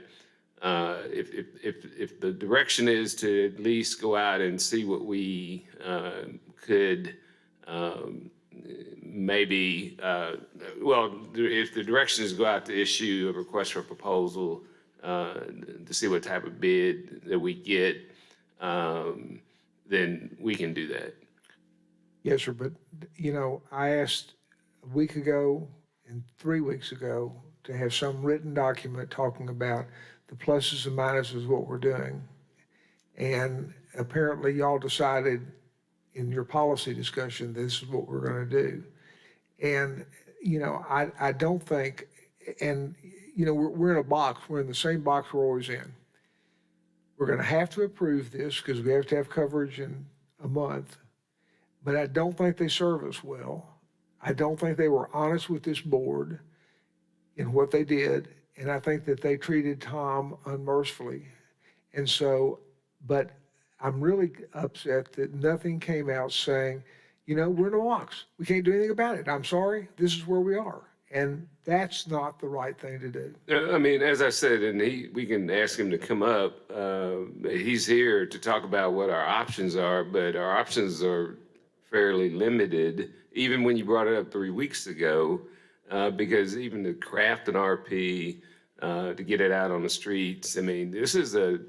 if the direction is to at least go out and see what we could maybe, if the direction is go out to issue a request for proposal to see what type of bid that we get, then we can do that. Yes, sir, but, I asked a week ago and 3 weeks ago to have some written document talking about the pluses and minuses of what we're doing. And apparently y'all decided in your policy discussion, this is what we're going to do. And, I don't think, and, we're in a box, we're in the same box we're always in. We're going to have to approve this because we have to have coverage in a month. But I don't think they serve us well. I don't think they were honest with this board in what they did. And I think that they treated Tom unmercifully. And so, but I'm really upset that nothing came out saying, we're in a box. We can't do anything about it. I'm sorry. This is where we are. And that's not the right thing to do. I mean, as I said, and we can ask him to come up. He's here to talk about what our options are, but our options are fairly limited, even when you brought it up 3 weeks ago, because even to craft an RP, to get it out on the streets, I mean, this is a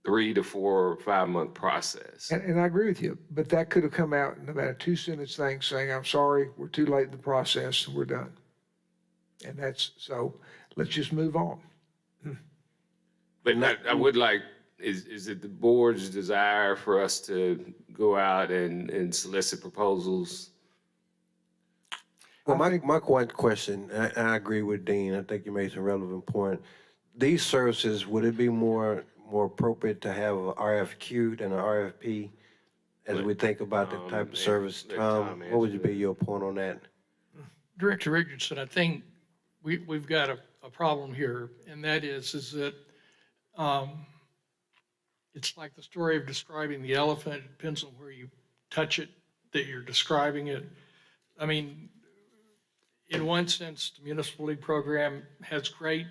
3 to 4 or 5 month process. And I agree with you, but that could have come out in about a 2-sentence thing saying, I'm sorry, we're too late in the process, and we're done. And so let's just move on. But I would like, is it the board's desire for us to go out and solicit proposals? Well, my one question, and I agree with Dean, I think you made some relevant point. These services, would it be more appropriate to have an RFQ than an RFP as we think about the type of service? Tom, what would be your point on that? Director Richardson, I think we've got a problem here, and that is that it's like the story of describing the elephant. It depends on where you touch it, that you're describing it. I mean, in one sense, the municipal league program has great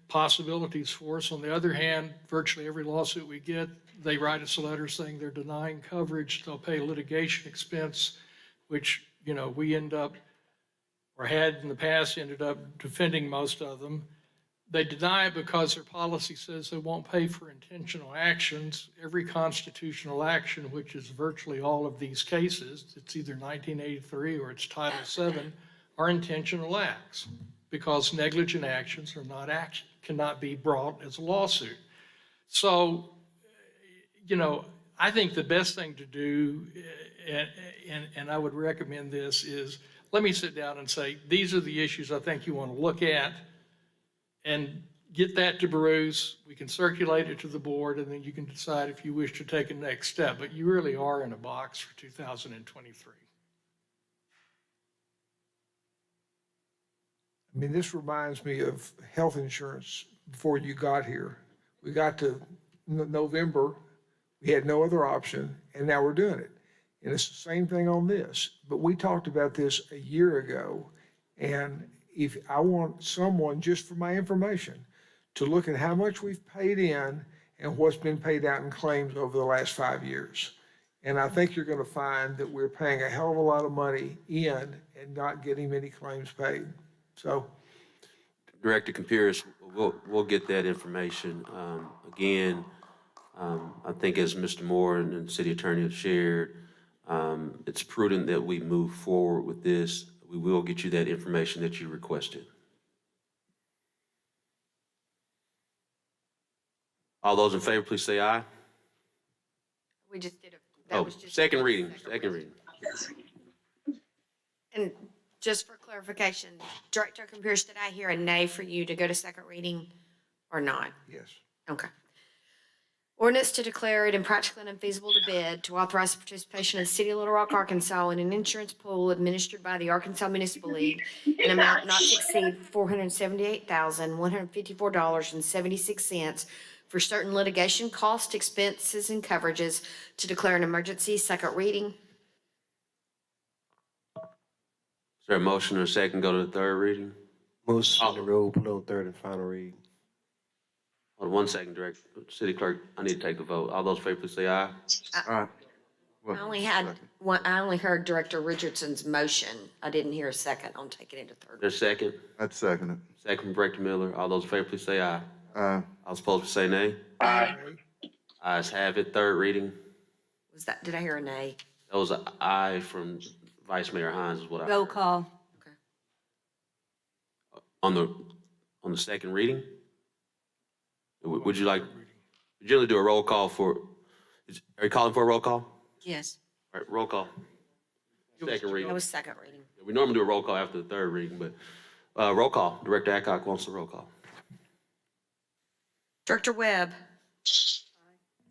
possibilities for us. On the other hand, virtually every lawsuit we get, they write us a letter saying they're denying coverage, they'll pay litigation expense. which, we end up, or had in the past, ended up defending most of them. They deny it because their policy says they won't pay for intentional actions. Every constitutional action, which is virtually all of these cases, it's either 1983 or it's Title VII, are intentional acts because negligent actions are not cannot be brought as a lawsuit. So, I think the best thing to do, and I would recommend this, is let me sit down and say, these are the issues I think you want to look at, and get that to Bruce. We can circulate it to the board, and then you can decide if you wish to take a next step. But you really are in a box for 2023. I mean, this reminds me of health insurance before you got here. We got to November, we had no other option, and now we're doing it. And it's the same thing on this. But we talked about this a year ago, and if I want someone, just for my information, to look at how much we've paid in and what's been paid out in claims over the last 5 years. And I think you're going to find that we're paying a hell of a lot of money in and not getting many claims paid. So, Director Campiris, we'll get that information. Again, I think as Mr. Moore and the city attorney have shared, it's prudent that we move forward with this. We will get you that information that you requested. All those in favor, please say aye. We just did that Oh, was just. second reading. And just for clarification, Director Campiris, did I hear a nay for you to go to second reading or not? yes. Okay. Ordinance to declare it impractical and unfeasible to bid to authorize the participation of the city of Little Rock, Arkansas in an insurance pool administered by the Arkansas Municipal League in amount not to exceed $478,154.76 for certain litigation costs, expenses, and coverages to declare an emergency. Second reading. Is there a motion or a second, go to the third reading? Move suspend the rule, put on third and final read. Hold on 1 second, Director. City Clerk, I need to take a vote. All those in favor, please say aye. All right. I only had one, I only heard Director Richardson's motion. I didn't hear a second on taking it to third. There's a second. I'd second it. Second from Director Miller. All those in favor, please say aye. Aye. All opposed, please say nay. Aye. Ayes have it. Third reading. Was that, did I hear a nay? That was an aye from Vice Mayor Hines is what I Roll heard. call. On the second reading? Would you like, we generally do a roll call for, are you calling for a roll call? Yes. All right, roll call. Second That reading. was second reading. We normally do a roll call after the third reading, but, roll call. Director Adcock wants the roll call. Director Webb.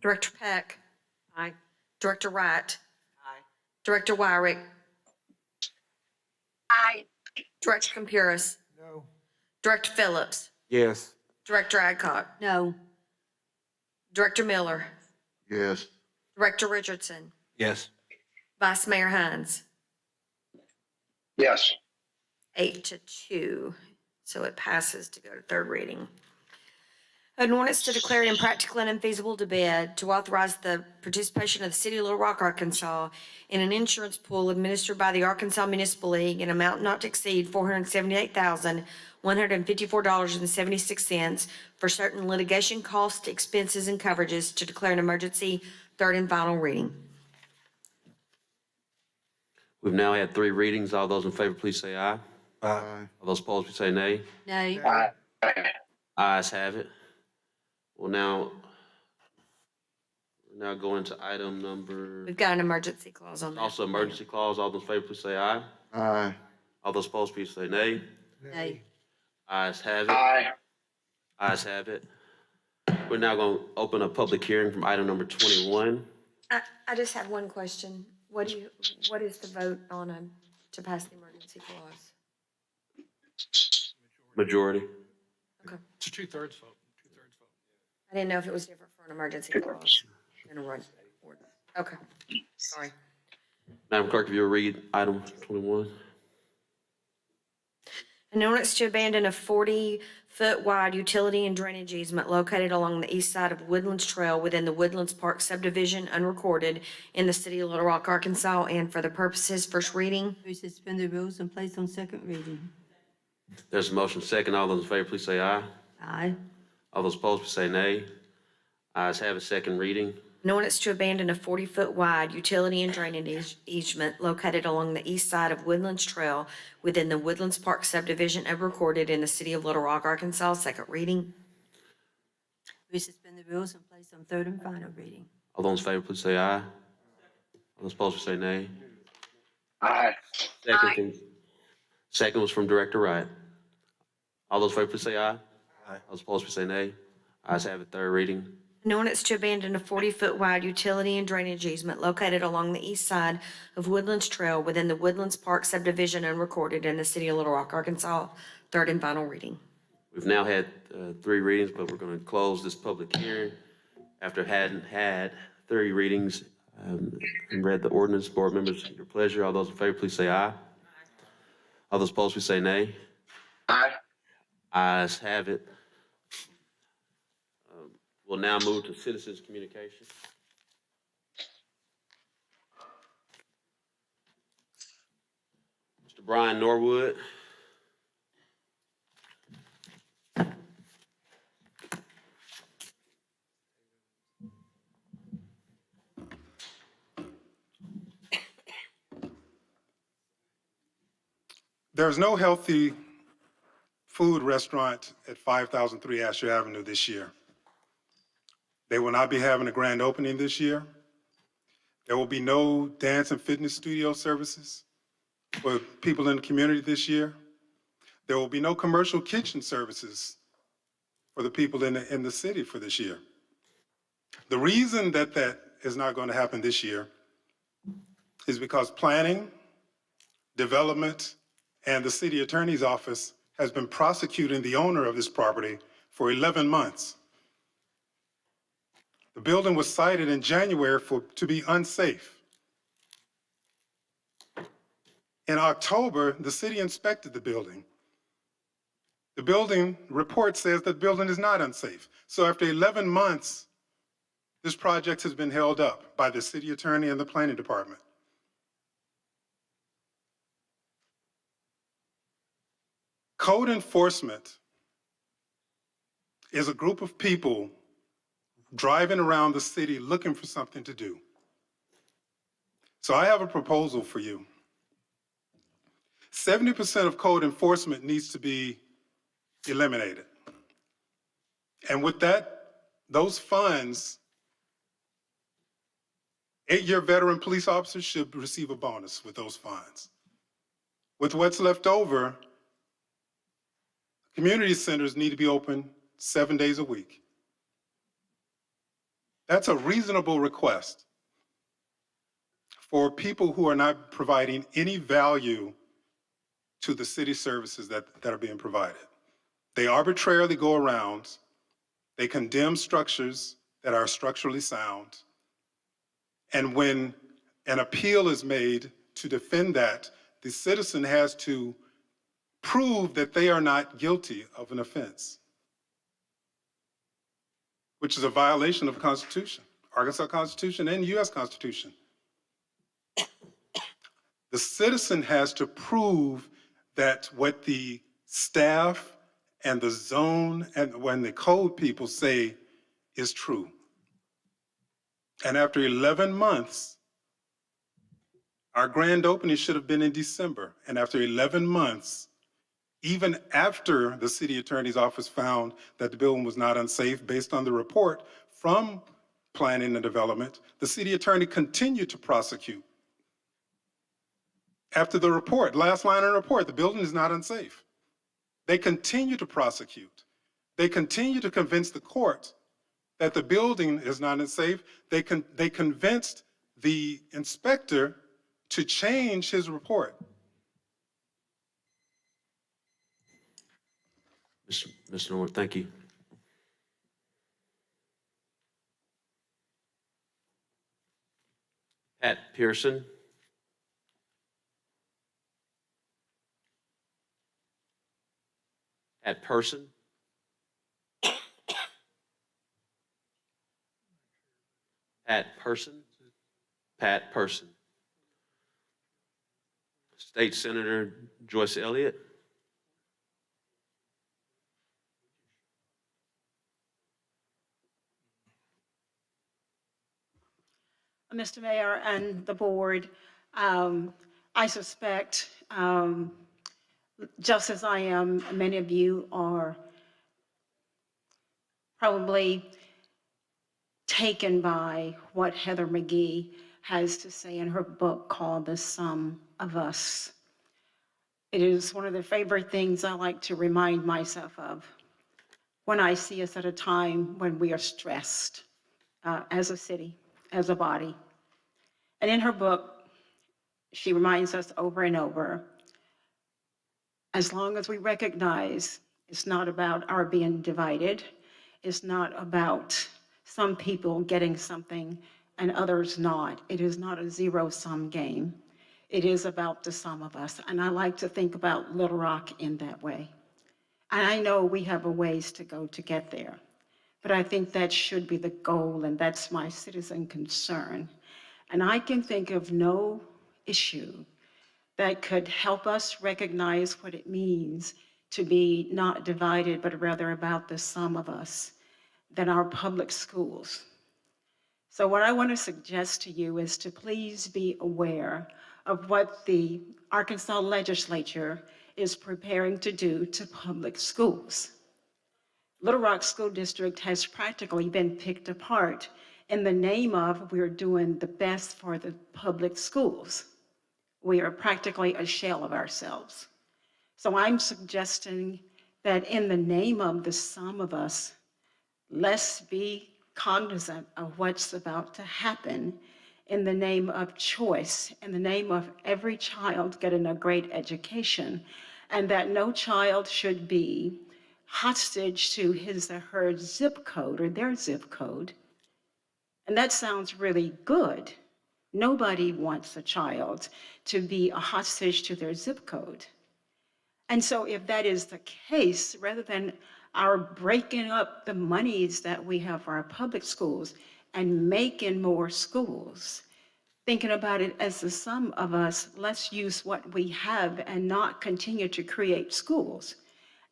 Director Peck. Aye. Director Wright. Aye. Director Wyrick. Aye. Director Campuris. No. Director Phillips. Yes. Director Adcock. No. Director Miller. Yes. Director Richardson. Yes. Vice Mayor Hines. Yes. 8-2, so it passes to go to third reading. An ordinance to declare it impractical and unfeasible to bid to authorize the participation of the city of Little Rock, Arkansas in an insurance pool administered by the Arkansas Municipal League in amount not to exceed $478,154.76 for certain litigation costs, expenses, and coverages to declare an emergency. Third and final reading. We've now had 3 readings. All those in favor, please say aye. Aye. All those opposed, please say nay. Nay. Aye. Ayes have it. We're now going to item number, We've got an emergency clause on that. also emergency clause. All those in favor, please say aye. Aye. All those opposed, please say nay. Nay. Ayes have it. Aye. Ayes have it. We're now going to open a public hearing from item number 21. I just have one question. What is the vote on to pass the emergency clause? Majority. It's a two-thirds vote. I didn't know if it was different for an emergency clause than a run ordinance. Okay, sorry. Madam Clerk, if you'll read item 21. An ordinance to abandon a 40-foot wide utility and drainage easement located along the east side of Woodlands Trail within the Woodlands Park subdivision unrecorded in the city of Little Rock, Arkansas, and for the purposes, first reading. We suspend the rules and place on second reading. There's a motion second. All those in favor, please say aye. Aye. All those opposed, please say nay. Ayes have it, second reading. An ordinance to abandon a 40-foot wide utility and drainage easement located along the east side of Woodlands Trail within the Woodlands Park subdivision unrecorded in the city of Little Rock, Arkansas, second reading. We suspend the rules and place on third and final reading. All those in favor, please say aye. All those opposed, please say nay. Aye. Second was from Director Wright. All those in favor, please say aye. Aye. All those opposed, please say nay. Ayes have it, third reading. An ordinance to abandon a 40-foot wide utility and drainage easement located along the east side of Woodlands Trail within the Woodlands Park subdivision unrecorded in the city of Little Rock, Arkansas, third and final reading. We've now had 3 readings, but we're going to close this public hearing after having had 3 readings and read the ordinance. Board members, your pleasure. All those in favor, please say aye. All those opposed, please say nay. Aye. Ayes have it. We'll now move to citizens' communication. Mr. Brian Norwood. There's no healthy food restaurant at 5003 Asher Avenue this year. They will not be having a grand opening this year. There will be no dance and fitness studio services for people in the community this year. There will be no commercial kitchen services for the people in the city for this year. The reason that is not going to happen this year is because planning, development, and the city attorney's office has been prosecuting the owner of this property for 11 months. The building was cited in January to be unsafe. In October, the city inspected the building. The building report says that the building is not unsafe. So after 11 months, this project has been held up by the city attorney and the planning department. Code enforcement is a group of people driving around the city looking for something to do. So I have a proposal for you. 70% of code enforcement needs to be eliminated. And with that, those funds, 8-year veteran police officers should receive a bonus with those funds. With what's left over, community centers need to be open 7 days a week. That's a reasonable request for people who are not providing any value to the city services that are being provided. They arbitrarily go around, they condemn structures that are structurally sound, and when an appeal is made to defend that, the citizen has to prove that they are not guilty of an offense, which is a violation of the Constitution, Arkansas Constitution and U.S. Constitution. The citizen has to prove that what the staff and the zone and when the code people say is true. And after 11 months, our grand opening should have been in December. And after 11 months, even after the city attorney's office found that the building was not unsafe based on the report from planning and development, the city attorney continued to prosecute. After the report, last line of the report, the building is not unsafe. They continue to prosecute. They continue to convince the court that the building is not unsafe. They convinced the inspector to change his report. Mr. Norwood, thank you. Pat Pearson. Pat Person. Pat Person. Pat Person. State Senator Joyce Elliott. Mr. Mayor and the board, I suspect, just as I am, many of you are probably taken by what Heather McGee has to say in her book called The Sum of Us. It is one of the favorite things I like to remind myself of when I see us at a time when we are stressed as a city, as a body. And in her book, she reminds us over and over, as long as we recognize it's not about our being divided, it's not about some people getting something and others not. It is not a zero-sum game. It is about the sum of us. And I like to think about Little Rock in that way. And I know we have a ways to go to get there, but I think that should be the goal, and that's my citizen concern. And I can think of no issue that could help us recognize what it means to be not divided, but rather about the sum of us, than our public schools. So what I want to suggest to you is to please be aware of what the Arkansas legislature is preparing to do to public schools. Little Rock School District has practically been picked apart in the name of we're doing the best for the public schools. We are practically a shell of ourselves. So I'm suggesting that in the name of the sum of us, let's be cognizant of what's about to happen in the name of choice, in the name of every child getting a great education, and that no child should be hostage to his or her zip code or their zip code. And that sounds really good. Nobody wants a child to be a hostage to their zip code. And so if that is the case, rather than our breaking up the monies that we have for our public schools and making more schools, thinking about it as the sum of us, let's use what we have and not continue to create schools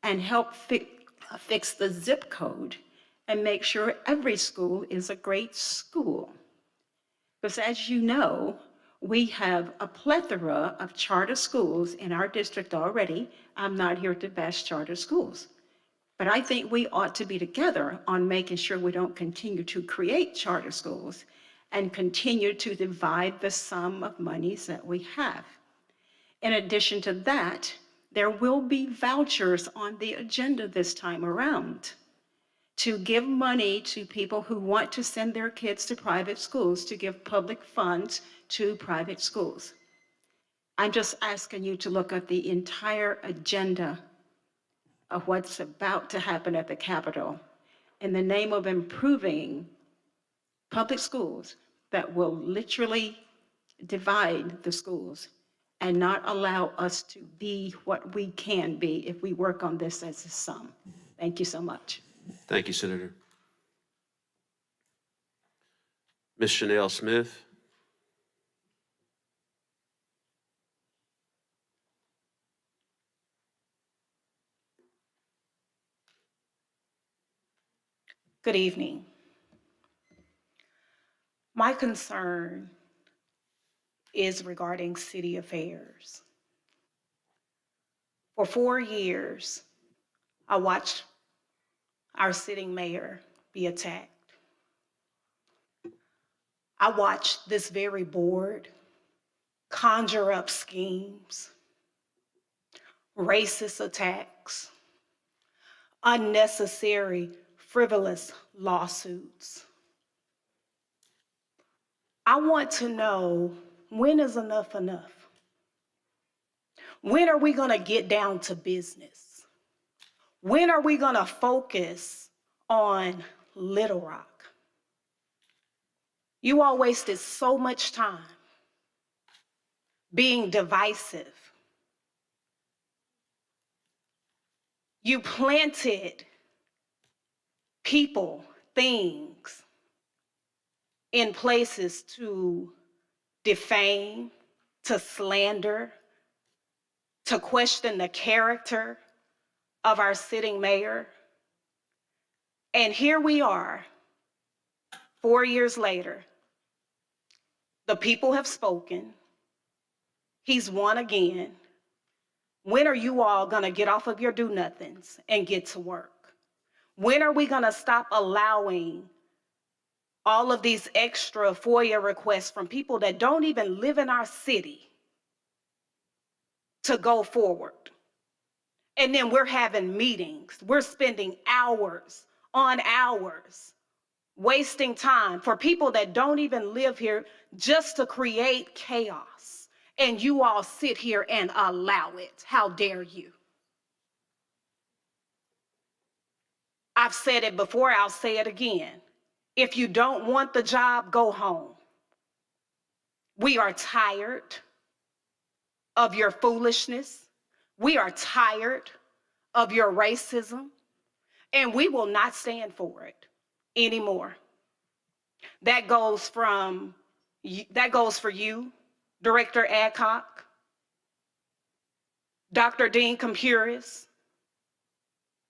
and help fix the zip code and make sure every school is a great school. Because as you know, we have a plethora of charter schools in our district already. I'm not here to bash charter schools, but I think we ought to be together on making sure we don't continue to create charter schools and continue to divide the sum of monies that we have. In addition to that, there will be vouchers on the agenda this time around to give money to people who want to send their kids to private schools, to give public funds to private schools. I'm just asking you to look at the entire agenda of what's about to happen at the Capitol in the name of improving public schools that will literally divide the schools and not allow us to be what we can be if we work on this as a sum. Thank you so much. Thank you, Senator. Ms. Chanel Smith. Good evening. My concern is regarding city affairs. For 4 years, I watched our sitting mayor be attacked. I watched this very board conjure up schemes, racist attacks, unnecessary, frivolous lawsuits. I want to know, when is enough enough? When are we gonna get down to business? When are we gonna focus on Little Rock? You all wasted so much time being divisive. You planted people, things in places to defame, to slander, to question the character of our sitting mayor. And here we are, 4 years later. The people have spoken. He's won again. When are you all gonna get off of your do-nothings and get to work? When are we gonna stop allowing all of these extra FOIA requests from people that don't even live in our city to go forward? And then we're having meetings. We're spending hours on hours wasting time for people that don't even live here just to create chaos. And you all sit here and allow it. How dare you? I've said it before, I'll say it again. If you don't want the job, go home. We are tired of your foolishness. We are tired of your racism, and we will not stand for it anymore. That goes for you, Director Adcock, Dr. Dean Compuris,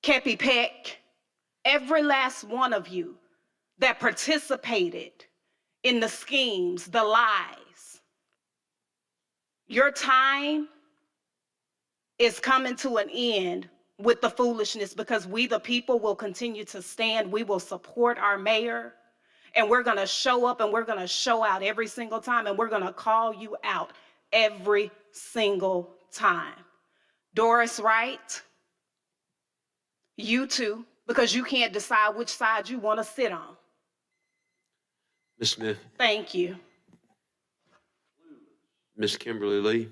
Kepi Peck, every last one of you that participated in the schemes, the lies. Your time is coming to an end with the foolishness, because we, the people, will continue to stand. We will support our mayor, and we're going to show up and we're going to show out every single time, and we're going to call you out every single time. Doris Wright, you too, because you can't decide which side you want to sit on. Ms. Smith, Thank you. Ms. Kimberly Lee.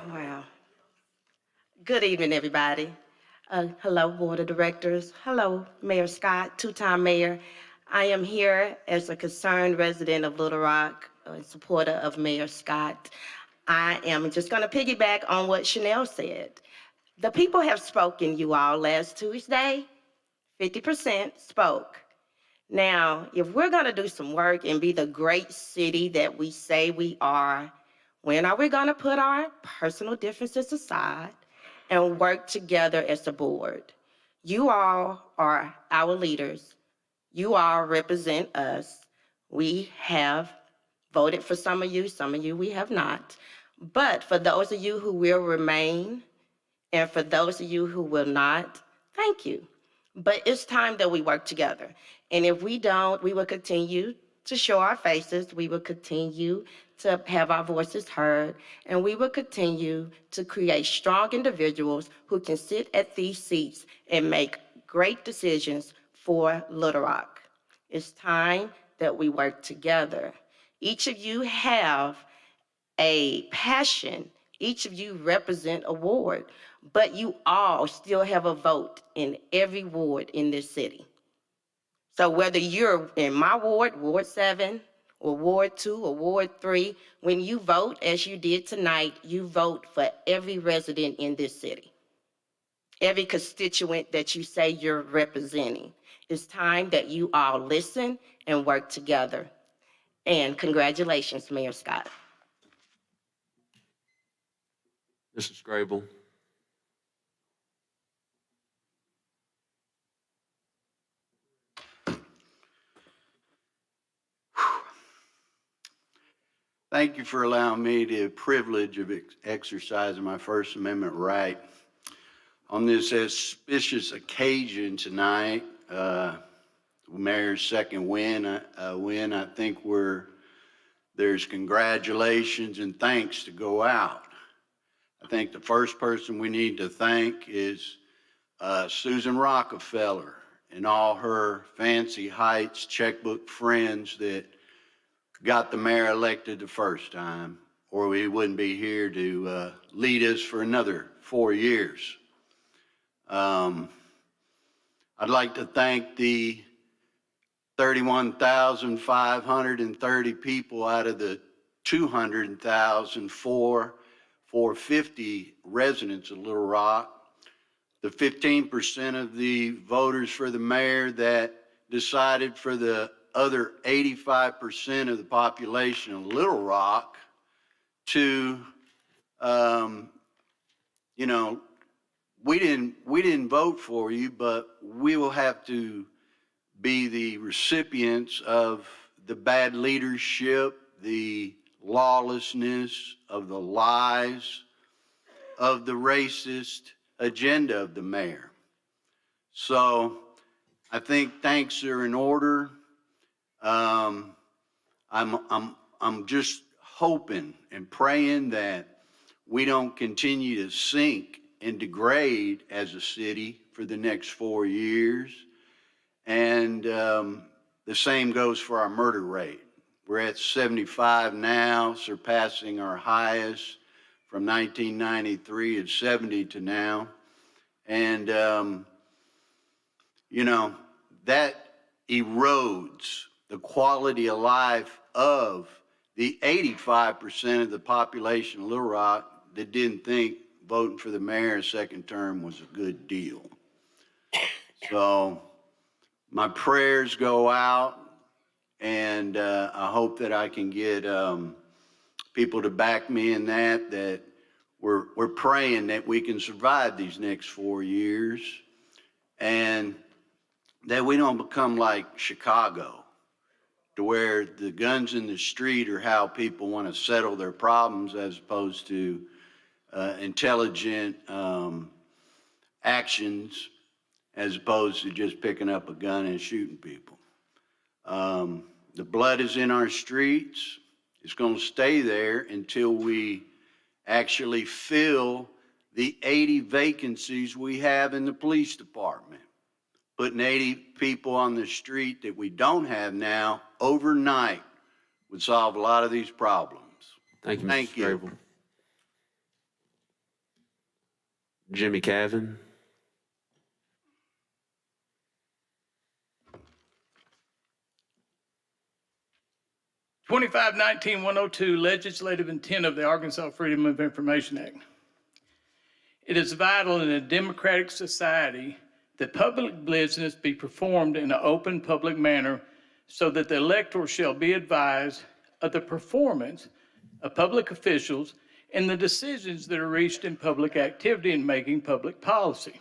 Wow. Good evening, everybody. Hello, Board of Directors. Hello, Mayor Scott, two-time mayor. I am here as a concerned resident of Little Rock, a supporter of Mayor Scott. I am just going to piggyback on what Chanel said. The people have spoken, you all. Last Tuesday, 50% spoke. Now, if we're going to do some work and be the great city that we say we are, when are we going to put our personal differences aside and work together as a board? You all are our leaders. You all represent us. We have voted for some of you we have not. But for those of you who will remain, and for those of you who will not, thank you. But it's time that we work together. And if we don't, we will continue to show our faces. We will continue to have our voices heard, and we will continue to create strong individuals who can sit at these seats and make great decisions for Little Rock. It's time that we work together. Each of you have a passion. Each of you represent a ward, but you all still have a vote in every ward in this city. So whether you're in my ward, Ward 7, or Ward 2, or Ward 3, when you vote, as you did tonight, you vote for every resident in this city, every constituent that you say you're representing. It's time that you all listen and work together. And congratulations, Mayor Scott. Mrs. Grable. Thank you for allowing me the privilege of exercising my First Amendment right on this auspicious occasion tonight. Mayor's second win. I think there's congratulations and thanks to go out. I think the first person we need to thank is Susan Rockefeller and all her Fancy Heights checkbook friends that got the mayor elected the first time, or we wouldn't be here to lead us for another 4 years. I'd like to thank the 31,530 people out of the $200,000 for 50 residents of Little Rock. The 15% of the voters for the mayor that decided for the other 85% of the population of Little Rock to, you know, we didn't vote for you, but we will have to be the recipients of the bad leadership, the lawlessness, of the lies, of the racist agenda of the mayor. So I think thanks are in order. I'm just hoping and praying that we don't continue to sink and degrade as a city for the next 4 years. And the same goes for our murder rate. We're at 75 now, surpassing our highest from 1993 at 70 to now. And, you know, that erodes the quality of life of the 85% of the population of Little Rock that didn't think voting for the mayor a second term was a good deal. So my prayers go out, and I hope that I can get people to back me in that we're praying that we can survive these next 4 years and that we don't become like Chicago, to where the guns in the street are how people want to settle their problems as opposed to intelligent actions, as opposed to just picking up a gun and shooting people. The blood is in our streets. It's going to stay there until we actually fill the 80 vacancies we have in the police department. Putting 80 people on the street that we don't have now overnight would solve a lot of these problems. Thank you, Mr. Thank you. Strable. Jimmy Cavan. $2519-102 legislative intent of the Arkansas Freedom of Information Act. It is vital in a democratic society that public business be performed in an open public manner so that the elector shall be advised of the performance of public officials and the decisions that are reached in public activity in making public policy.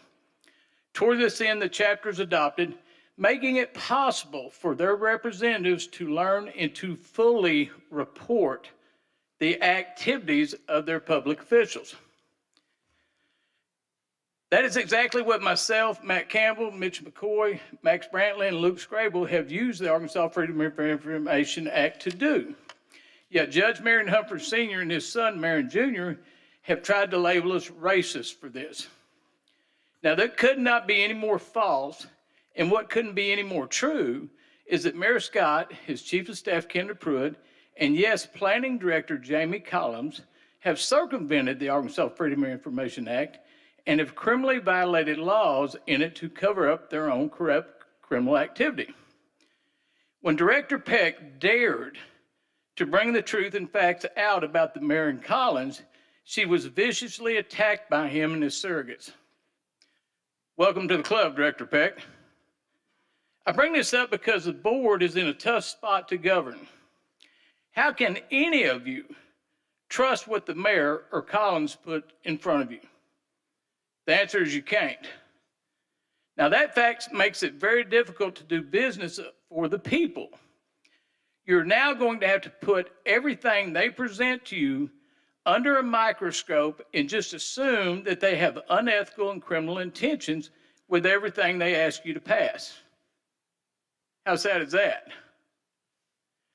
Toward this end, the chapter is adopted, making it possible for their representatives to learn and to fully report the activities of their public officials. That is exactly what myself, Matt Campbell, Mitch McCoy, Max Brantley, and Luke Scrable have used the Arkansas Freedom of Information Act to do. Yet Judge Marion Humphrey Sr. and his son, Marion Jr., have tried to label us racist for this. Now, that could not be any more false, and what couldn't be any more true is that Mayor Scott, his Chief of Staff, Kendra Pruitt, and yes, Planning Director Jamie Collins have circumvented the Arkansas Freedom of Information Act and have criminally violated laws in it to cover up their own corrupt criminal activity. When Director Peck dared to bring the truth and facts out about the mayor and Collins, she was viciously attacked by him and his surrogates. Welcome to the club, Director Peck. I bring this up because the board is in a tough spot to govern. How can any of you trust what the mayor or Collins put in front of you? The answer is you can't. Now, that fact makes it very difficult to do business for the people. You're now going to have to put everything they present to you under a microscope and just assume that they have unethical and criminal intentions with everything they ask you to pass. How sad is that?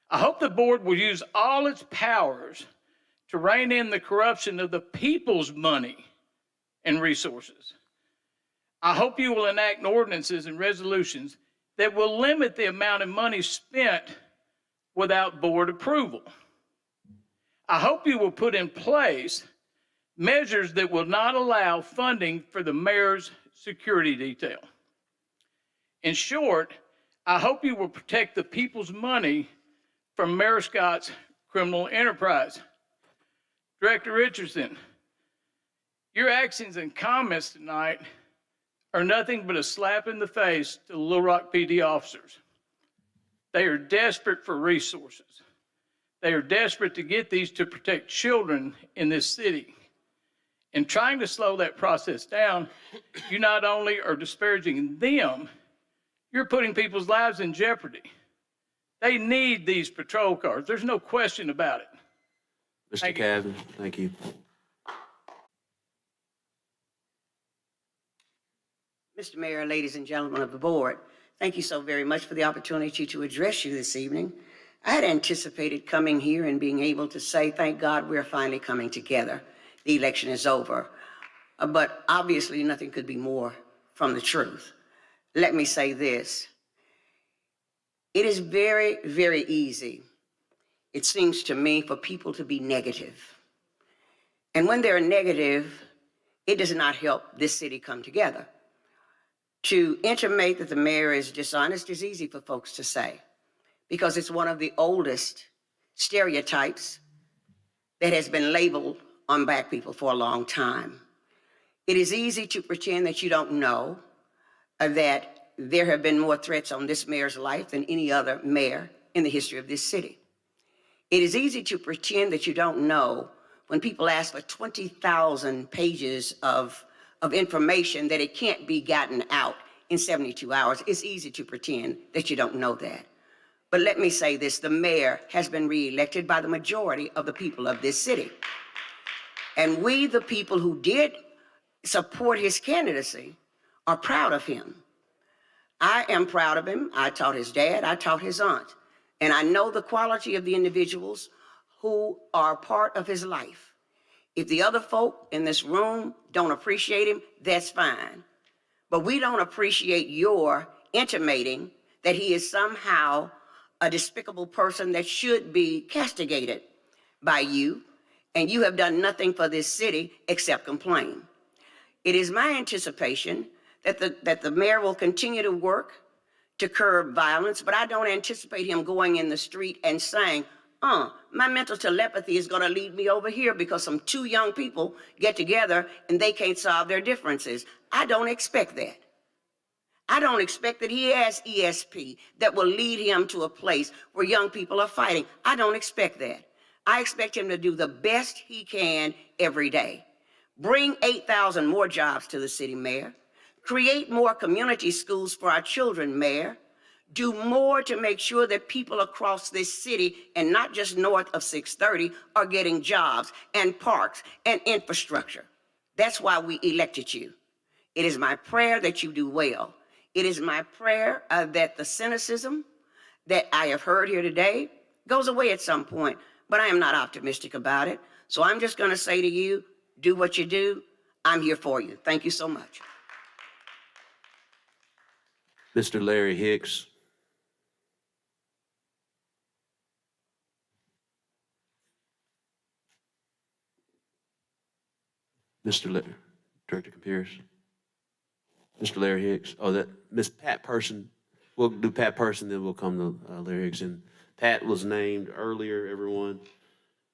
I hope the board will use all its powers to rein in the corruption of the people's money and resources. I hope you will enact ordinances and resolutions that will limit the amount of money spent without board approval. I hope you will put in place measures that will not allow funding for the mayor's security detail. In short, I hope you will protect the people's money from Mayor Scott's criminal enterprise. Director Richardson, your actions and comments tonight are nothing but a slap in the face to the Little Rock PD officers. They are desperate for resources. They are desperate to get these to protect children in this city. In trying to slow that process down, you not only are disparaging them, you're putting people's lives in jeopardy. They need these patrol cars. There's no question about it. Mr. Cavan, thank you. Mr. Mayor, ladies and gentlemen of the board, thank you so very much for the opportunity to address you this evening. I had anticipated coming here and being able to say, thank God we're finally coming together. The election is over. But obviously nothing could be more from the truth. Let me say this. It is very, very easy, it seems to me, for people to be negative. And when they're negative, it does not help this city come together. To intimate that the mayor is dishonest is easy for folks to say, because it's one of the oldest stereotypes that has been labeled on Black people for a long time. It is easy to pretend that you don't know that there have been more threats on this mayor's life than any other mayor in the history of this city. It is easy to pretend that you don't know when people ask for 20,000 pages of information that it can't be gotten out in 72 hours. It's easy to pretend that you don't know that. But let me say this, the mayor has been reelected by the majority of the people of this city. And we, the people who did support his candidacy, are proud of him. I am proud of him. I taught his dad, I taught his aunt. And I know the quality of the individuals who are part of his life. If the other folk in this room don't appreciate him, that's fine. But we don't appreciate your intimating that he is somehow a despicable person that should be castigated by you, and you have done nothing for this city except complain. It is my anticipation that the mayor will continue to work to curb violence, but I don't anticipate him going in the street and saying, my mental telepathy is gonna lead me over here because some two young people get together and they can't solve their differences. I don't expect that. I don't expect that he has ESP that will lead him to a place where young people are fighting. I don't expect that. I expect him to do the best he can every day. Bring 8,000 more jobs to the city, Mayor. Create more community schools for our children, Mayor. Do more to make sure that people across this city, and not just north of 630, are getting jobs and parks and infrastructure. That's why we elected you. It is my prayer that you do well. It is my prayer that the cynicism that I have heard here today goes away at some point, but I am not optimistic about it. So I'm just gonna say to you, do what you do. I'm here for you. Thank you so much. Mr. Larry Hicks. Director Pierce. Mr. Larry Hicks. Oh, that Miss Pat Person. We'll do Pat Person, then we'll come to Larry Hicks. And Pat was named earlier, everyone,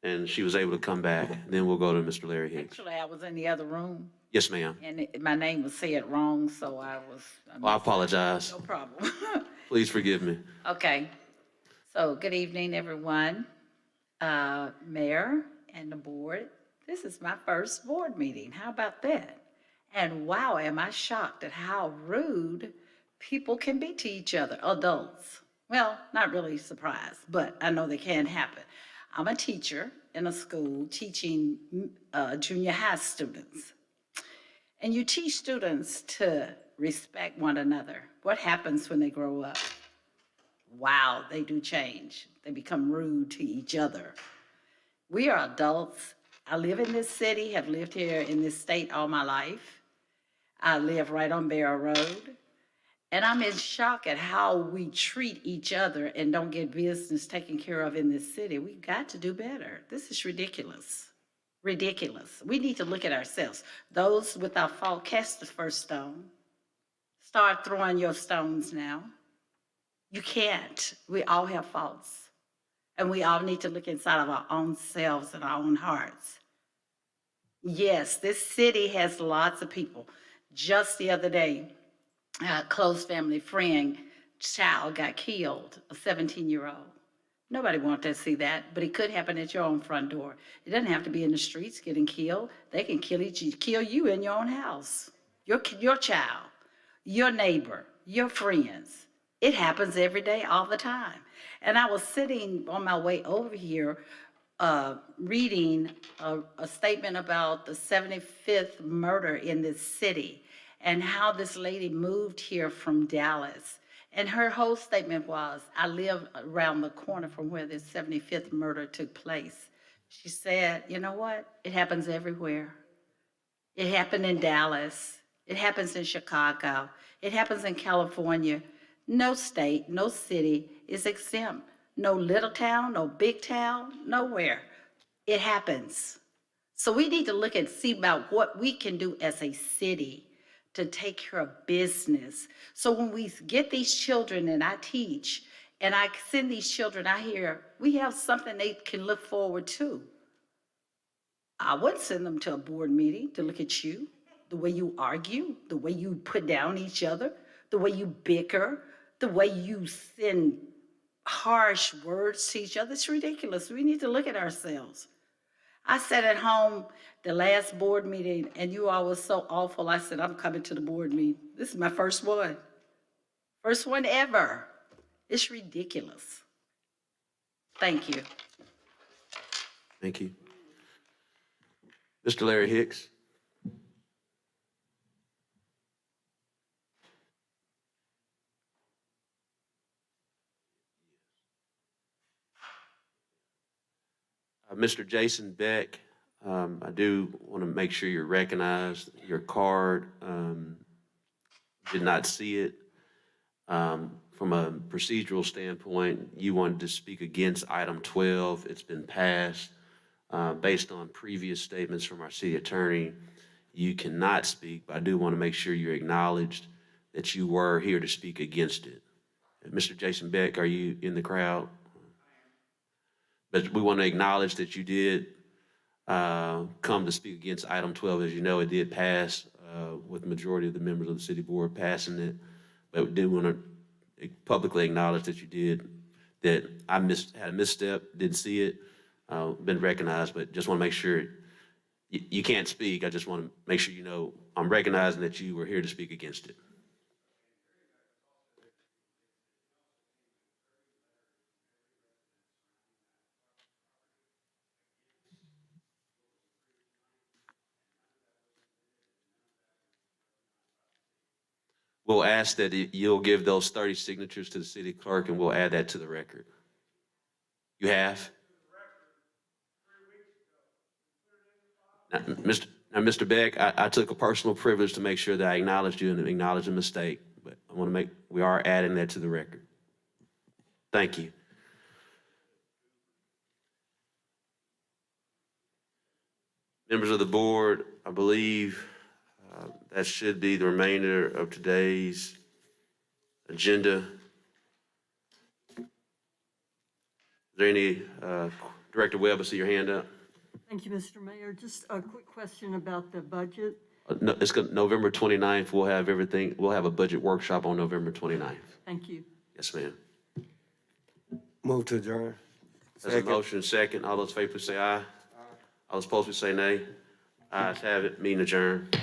and she was able to come back. Then we'll go to Mr. Larry Hicks. Actually, I was in the other room, Yes, ma'am. and my name was said wrong, so I apologize. No problem. Please forgive me. Okay. So, good evening, everyone. Mayor and the board. This is my first board meeting. How about that? And wow, am I shocked at how rude people can be to each other, adults. Well, not really surprised, but I know they can happen. I'm a teacher in a school teaching junior high students. And you teach students to respect one another. What happens when they grow up? Wow, they do change. They become rude to each other. We are adults. I live in this city, have lived here in this state all my life. I live right on Barrow Road. And I'm in shock at how we treat each other and don't get business taken care of in this city. We've got to do better. This is ridiculous. Ridiculous. We need to look at ourselves. Those without fault, cast the first stone. Start throwing your stones now. You can't. We all have faults. And we all need to look inside of our own selves and our own hearts. Yes, this city has lots of people. Just the other day, a close family friend, child got killed, a 17-year-old. Nobody wants to see that, but it could happen at your own front door. It doesn't have to be in the streets getting killed. They can kill you in your own house, your child, your neighbor, your friends. It happens every day, all the time. And I was sitting on my way over here, reading a statement about the 75th murder in this city and how this lady moved here from Dallas. And her whole statement was, I live around the corner from where this 75th murder took place. She said, you know what? It happens everywhere. It happened in Dallas. It happens in Chicago. It happens in California. No state, no city is exempt. No little town, no big town, nowhere. It happens. So we need to look and see about what we can do as a city to take care of business. So when we get these children and I teach and I send these children out here, we have something they can look forward to. I wouldn't send them to a board meeting to look at you, the way you argue, the way you put down each other, the way you bicker, the way you send harsh words to each other. It's ridiculous. We need to look at ourselves. I sat at home the last board meeting and you all were so awful. I said, I'm coming to the board meeting. This is my first one. First one ever. It's ridiculous. Thank you. Thank you. Mr. Larry Hicks. Mr. Jason Beck, I do want to make sure you're recognized. Your card, did not see it. From a procedural standpoint, you wanted to speak against item 12. It's been passed. Based on previous statements from our city attorney, you cannot speak, but I do want to make sure you're acknowledged that you were here to speak against it. Mr. Jason Beck, are you in the crowd? But we want to acknowledge that you did come to speak against item 12. As you know, it did pass with the majority of the members of the city board passing it. But we did want to publicly acknowledge that you did, that I had a misstep, didn't see it, been recognized, but just want to make sure you can't speak. I just want to make sure you know I'm recognizing that you were here to speak against it. We'll ask that you'll give those 30 signatures to the city clerk and we'll add that to the record. You have? Now, Mr. Beck, I took a personal privilege to make sure that I acknowledged you and acknowledged a mistake, but I want to we are adding that to the record. Thank you. Members of the board, I believe that should be the remainder of today's agenda. Is there any, Director Webb, I see your hand up. Thank you, Mr. Mayor. Just a quick question about the budget. No, it's November 29th. We'll have everything. We'll have a budget workshop on November 29th. Thank you. Yes, ma'am. Move to adjourn. There's a motion second. All those in favor, please say aye. All those opposed, please say nay. Ayes have it. Meeting adjourned.